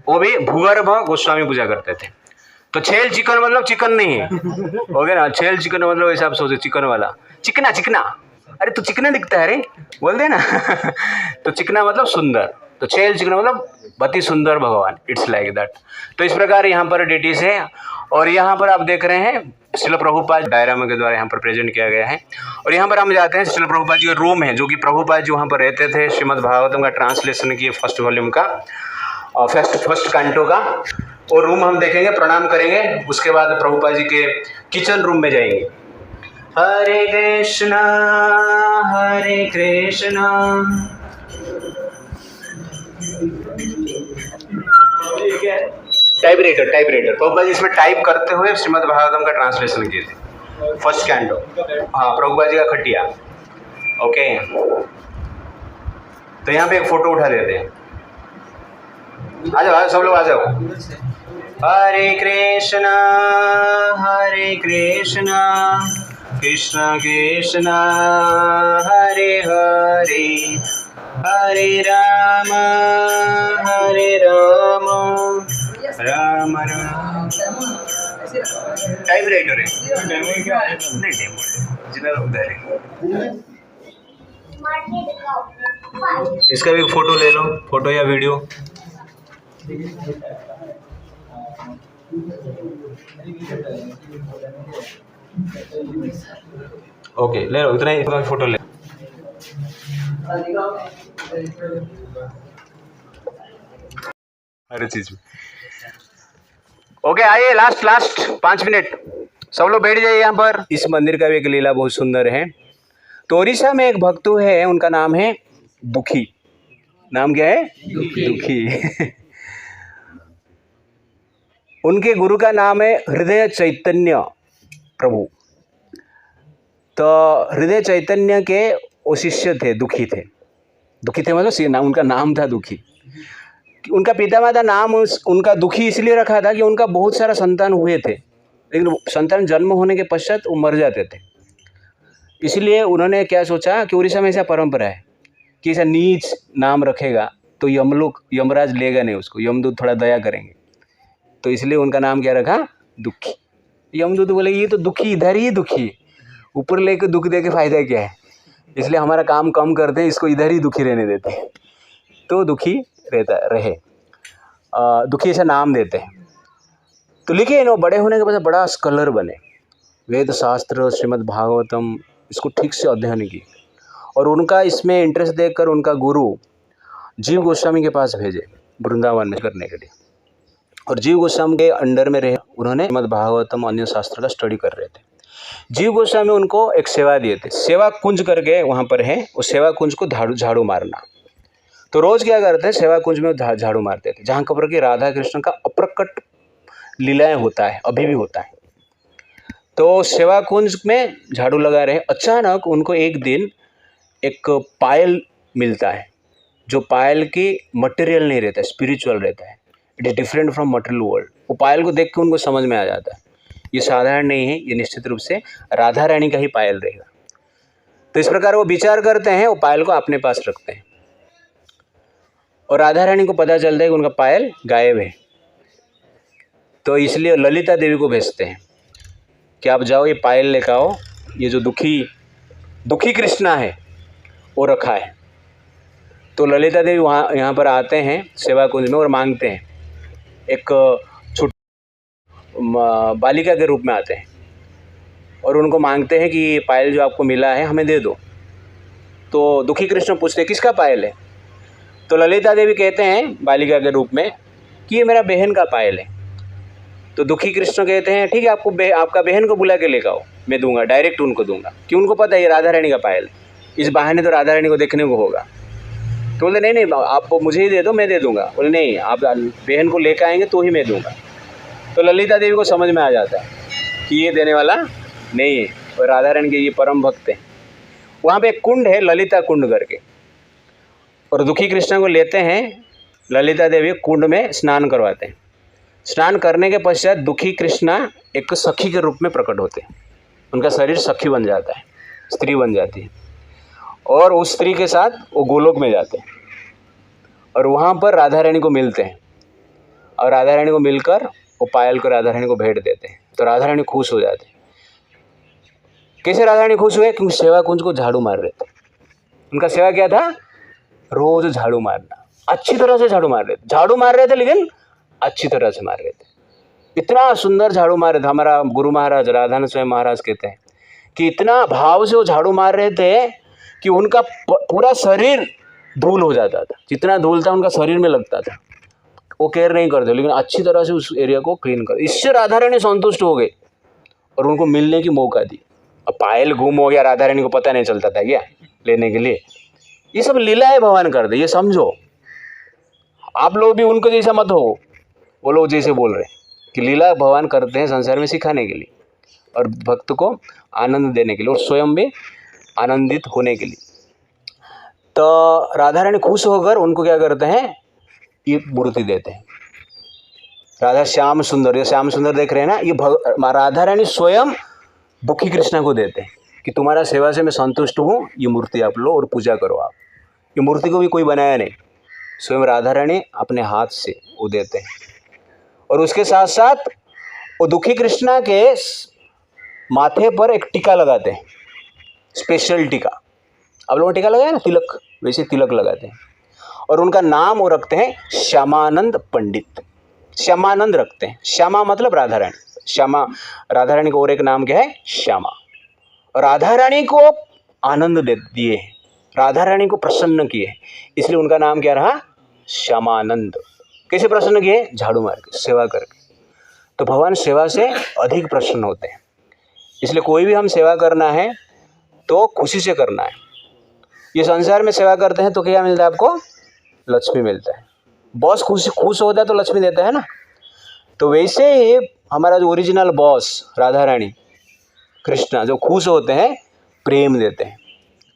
वो भी भूगर्भ गोस्वामी पूजा करते थे। तो छेल चिकन मतलब चिकन नहीं है, हो गया ना। छेल चिकन मतलब ऐसा आप सोचो, चिकन वाला, चिकना चिकना, अरे तो चिकना दिखता है, अरे बोल दे ना तो चिकना मतलब सुंदर, तो छेल चिकन मतलब बहुत ही सुंदर भगवान, इट्स लाइक दैट। तो इस प्रकार यहाँ पर डिटीज है। और यहाँ पर आप देख रहे हैं श्रील प्रभुपाद डायरामा के द्वारा यहाँ पर प्रेजेंट किया गया है। और यहाँ पर हम जाते हैं, श्रील प्रभुपाद जी का रूम है, जो कि प्रभुपाद जी वहाँ पर रहते थे। श्रीमद् भागवतम का ट्रांसलेशन किए फर्स्ट वॉल्यूम का, फर्स्ट कैंटो का। और रूम हम देखेंगे, प्रणाम करेंगे, उसके बाद प्रभुपाद जी के किचन रूम में जाएंगे। हरे कृष्णा हरे कृष्णा। टाइपराइटर प्रभुपाद जी इसमें टाइप करते हुए श्रीमद् भागवतम का ट्रांसलेशन किए थे, फर्स्ट कैंटो। हाँ, प्रभुपाद जी का खटिया। ओके, तो यहाँ पे एक फोटो उठा देते हैं। आ जाओ सब लोग आ जाओ। हरे कृष्णा कृष्ण कृष्ण हरे हरे, हरे राम राम राम। टाइपराइटर है नहीं, डेमो उधर है। इसका भी फोटो ले लो, फोटो या वीडियो। ओके, ले लो, इतना ही फोटो ले। हर चीज में ओके। आइए, लास्ट 5 मिनट सब लोग बैठ जाइए यहाँ पर। इस मंदिर का भी एक लीला बहुत सुंदर है। तो ओडिशा में एक भक्तु है, उनका नाम है दुखी। नाम क्या है? दुखी उनके गुरु का नाम है हृदय चैतन्य प्रभु। तो हृदय चैतन्य के वो शिष्य थे, दुखी थे मतलब उनका नाम था दुखी। उनका पितामाता नाम उनका दुखी इसलिए रखा था कि उनका बहुत सारा संतान हुए थे, लेकिन संतान जन्म होने के पश्चात वो मर जाते थे। इसलिए उन्होंने क्या सोचा कि उड़ीसा में ऐसा परंपरा है कि ऐसा नीच नाम रखेगा तो यमराज लेगा नहीं उसको, यमदूत थोड़ा दया करेंगे। तो इसलिए उनका नाम क्या रखा? दुखी। यमदूत बोले ये तो दुखी, इधर ही दुखी, ऊपर लेके दुख दे के फायदा क्या है, इसलिए हमारा काम कम करते हैं, इसको इधर ही दुखी रहने देते हैं। तो दुखी रहे, दुखी ऐसा नाम देते हैं। तो लिखे नो, बड़े होने के बाद बड़ा स्कॉलर बने, वेद शास्त्र श्रीमद् भागवतम इसको ठीक से अध्ययन किए। और उनका इसमें इंटरेस्ट देखकर उनका गुरु जीव गोस्वामी के पास भेजे वृंदावन में करने के लिए। और जीव गोस्वामी के अंडर में रहे, उन्होंने श्रीमद् भागवतम अन्य शास्त्र का स्टडी कर रहे थे। जीव गोस्वामी उनको एक सेवा दिए थे, सेवा कुंज करके वहाँ पर है, उस सेवा कुंज को झाड़ू मारना। तो रोज़ क्या करते हैं, सेवा कुंज में झाड़ू मारते थे, जहाँ पर कि राधा कृष्ण का अप्रकट लीलाएं होता है, अभी भी होता है। तो सेवा कुंज में झाड़ू लगा रहे, अचानक उनको एक दिन एक पायल मिलता है, जो पायल की मटेरियल नहीं रहता है, स्पिरिचुअल रहता है। It is different from material world. वो पायल को देख के उनको समझ में आ जाता है ये साधारण नहीं है, ये निश्चित रूप से राधा रानी का ही पायल रहेगा। तो इस प्रकार वो विचार करते हैं, वो पायल को अपने पास रखते हैं और राधा रानी को पता चलता है कि उनका पायल गायब है। तो इसलिए ललिता देवी को भेजते हैं कि आप जाओ ये पायल लेकर आओ, ये जो दुखी कृष्णा है वो रखा है। तो ललिता देवी यहाँ पर आते हैं सेवा कुंज में और मांगते हैं, एक बालिका के रूप में आते हैं और उनको मांगते हैं कि ये पायल जो आपको मिला है हमें दे दो। तो दुखी कृष्ण पूछते हैं किसका पायल है? तो ललिता देवी कहते हैं बालिका के रूप में कि ये मेरा बहन का पायल है। तो दुखी कृष्ण कहते हैं ठीक है, आपका बहन को बुला के लेकर आओ, मैं दूंगा, डायरेक्ट उनको दूंगा, कि उनको पता है ये राधा रानी का पायल है, इस बहाने तो राधा रानी को देखने को होगा। तो बोले नहीं आप मुझे ही दे दो, मैं दे दूंगा। बोले नहीं, आप बहन को लेकर आएंगे तो ही मैं दूंगा। तो ललिता देवी को समझ में आ जाता है कि ये देने वाला नहीं है और राधा रानी के ये परम भक्त हैं। वहाँ पे एक कुंड है ललिता कुंड करके, और दुखी कृष्ण को लेते हैं, ललिता देवी कुंड में स्नान करवाते हैं। स्नान करने के पश्चात दुखी कृष्णा एक सखी के रूप में प्रकट होते हैं, उनका शरीर सखी बन जाता है, स्त्री बन जाती है, और उस स्त्री के साथ वो गोलोक में जाते हैं और वहाँ पर राधा रानी को मिलते हैं और राधा रानी को मिलकर वो पायल को राधा रानी को भेंट देते हैं। तो राधा रानी खुश हो जाते हैं। कैसे राधा रानी खुश हुए? क्योंकि सेवा कुंज को झाड़ू मार रहे थे। उनका सेवा क्या था? रोज झाड़ू मारना, अच्छी तरह से झाड़ू मार रहे थे लेकिन अच्छी तरह से मार रहे थे। इतना सुंदर झाड़ू मार रहे थे। हमारा गुरु महाराज राधान स्वयं महाराज कहते हैं कि इतना भाव से वो झाड़ू मार रहे थे कि उनका पूरा शरीर धूल हो जाता था, जितना धूल था उनका शरीर में लगता था। वो केयर नहीं करते लेकिन अच्छी तरह से उस एरिया को क्लीन कर। इससे राधा रानी संतुष्ट हो गए और उनको मिलने की मौका दी। अब पायल गुम हो गया, राधा रानी को पता नहीं चलता था क्या लेने के लिए? ये सब लीलाएं भगवान कर दे, ये समझो। आप लोग भी उनको जैसा मत हो, वो लोग जैसे बोल रहे कि लीला भगवान करते हैं संसार में सिखाने के लिए और भक्त को आनंद देने के लिए और स्वयं भी आनंदित होने के लिए। तो राधा रानी खुश होकर उनको क्या करते हैं? ये मूर्ति देते हैं, राधा श्याम सुंदर। ये श्याम सुंदर देख रहे हैं ना, ये राधा रानी स्वयं दुखी कृष्णा को देते हैं कि तुम्हारा सेवा से मैं संतुष्ट हूँ, ये मूर्ति आप लो और पूजा करो आप। ये मूर्ति को भी कोई बनाया नहीं, स्वयं राधा रानी अपने हाथ से वो देते हैं। और उसके साथ साथ वो दुखी कृष्णा के माथे पर एक टीका लगाते हैं, स्पेशल टीका। आप लोगों ने टीका लगाया ना, तिलक, वैसे तिलक लगाते हैं और उनका नाम वो रखते हैं श्यामानंद पंडित। श्यामानंद रखते हैं, श्यामा मतलब राधा रानी, श्यामा राधा रानी को और एक नाम क्या है? श्यामा। और राधा रानी को आनंद दे दिए, राधा रानी को प्रसन्न किए, इसलिए उनका नाम क्या रहा? श्यामानंद। कैसे प्रसन्न किए? झाड़ू मार के, सेवा करके। तो भगवान सेवा से अधिक प्रसन्न होते हैं। इसलिए कोई भी हम सेवा करना है तो खुशी से करना है। ये संसार में सेवा करते हैं तो क्या मिलता है आपको? लक्ष्मी मिलता है। बॉस खुश होता है तो लक्ष्मी देता है ना। तो वैसे ही हमारा जो ओरिजिनल बॉस राधा रानी कृष्णा जो खुश होते हैं, प्रेम देते हैं,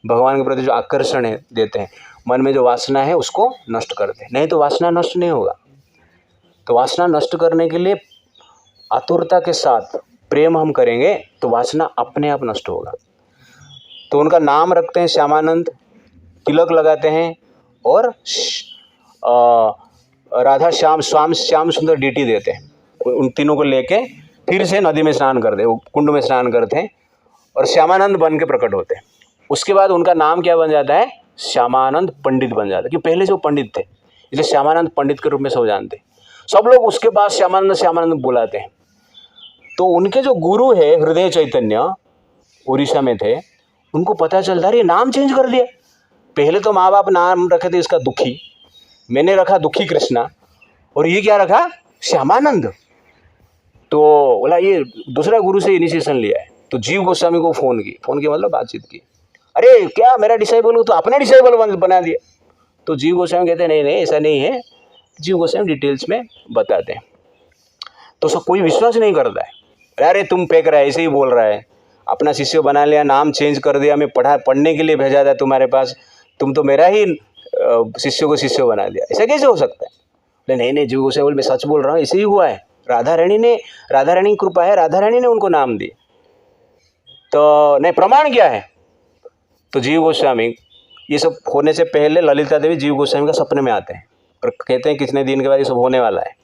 भगवान के प्रति जो आकर्षण है देते हैं, मन में जो वासना है उसको नष्ट करते हैं। नहीं तो वासना नष्ट नहीं होगा। तो वासना नष्ट करने के लिए आतुरता के साथ प्रेम हम करेंगे तो वासना अपने आप नष्ट होगा। तो उनका नाम रखते हैं श्यामानंद, तिलक लगाते हैं और राधा श्याम सुंदर डीटी देते हैं। उन तीनों को लेके फिर से नदी में स्नान करते हैं, कुंड में स्नान करते हैं और श्यामानंद बन के प्रकट होते हैं। उसके बाद उनका नाम क्या बन जाता है? श्यामानंद पंडित बन जाता है, क्योंकि पहले जो पंडित थे इसलिए श्यामानंद पंडित के रूप में सब जानते हैं। सब लोग उसके पास श्यामानंद बुलाते हैं। तो उनके जो गुरु है हृदय चैतन्य, उड़ीसा में थे, उनको पता चलता है ये नाम चेंज कर दिया। पहले तो माँ बाप नाम रखे थे इसका दुखी, मैंने रखा दुखी कृष्णा, और ये क्या रखा? श्यामानंद। तो बोला ये दूसरा गुरु से इनिशिएशन लिया है। तो जीव गोस्वामी को फ़ोन की मतलब बातचीत की, अरे क्या मेरा डिसाइबल हो? तो अपना डिसाइबल बना दिया। तो जीव गोस्वामी कहते हैं नहीं ऐसा नहीं है। जीव गोस्वामी डिटेल्स में बताते हैं। तो सब कोई विश्वास नहीं करता है, अरे तुम फेंक रहा है, ऐसे ही बोल रहा है, अपना शिष्य बना लिया, नाम चेंज कर दिया, मैं पढ़ने के लिए भेजा था तुम्हारे पास, तुम तो मेरा ही शिष्य को शिष्य बना दिया, ऐसा कैसे हो सकता है? नहीं जीव गोस्वामी बोले मैं सच बोल रहा हूँ, ऐसे ही हुआ है, राधा रानी की कृपा है, राधा रानी ने उनको नाम दी। तो नहीं, प्रमाण क्या है? तो जीव गोस्वामी, ये सब होने से पहले ललिता देवी जीव गोस्वामी का सपने में आते हैं और कहते हैं कितने दिन के बाद ये सब होने वाला है।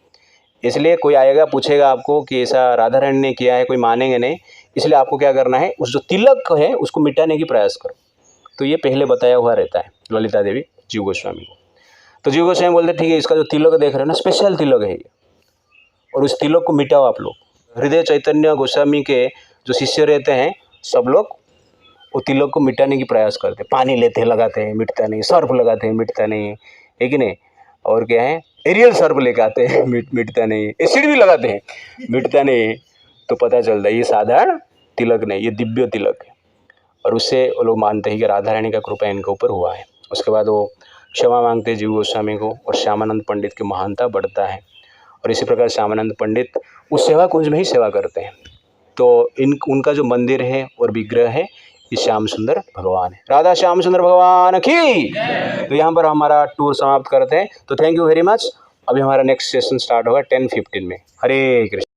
इसलिए कोई आएगा पूछेगा आपको कि ऐसा राधा रानी ने किया है, कोई मानेंगे नहीं। इसलिए आपको क्या करना है, उस जो तिलक है उसको मिटाने की प्रयास करो। तो ये पहले बताया हुआ रहता है ललिता देवी जीव गोस्वामी को। तो जीव गोस्वामी बोलते ठीक है, इसका जो तिलक देख रहे हो ना, स्पेशल तिलक है ये, और उस तिलक को मिटाओ आप लोग। हृदय चैतन्य गोस्वामी के जो शिष्य रहते हैं सब लोग वो तिलक को मिटाने की प्रयास करते हैं। पानी लेते हैं, लगाते हैं, मिटता नहीं, सर्फ लगाते हैं, मिटता नहीं, है कि नहीं? और क्या है, एरियल सर्फ लेके आते हैं, मिटता नहीं, एसिड भी लगाते हैं, मिटता नहीं। तो पता चलता है ये साधारण तिलक नहीं, ये दिव्य तिलक है। और उससे वो लोग मानते हैं कि राधा रानी का कृपा इनके ऊपर हुआ है। उसके बाद वो क्षमा मांगते हैं जीव गोस्वामी को, और श्यामानंद पंडित की महानता बढ़ता है। और इसी प्रकार श्यामानंद पंडित उस सेवा कुंज में ही सेवा करते हैं। तो उनका जो मंदिर है और विग्रह है ये श्याम सुंदर भगवान है। राधा श्याम सुंदर भगवान की। तो यहाँ पर हमारा टूर समाप्त करते हैं। तो थैंक यू वेरी मच। अभी हमारा नेक्स्ट सेशन स्टार्ट होगा 10:15 में। हरे कृष्ण।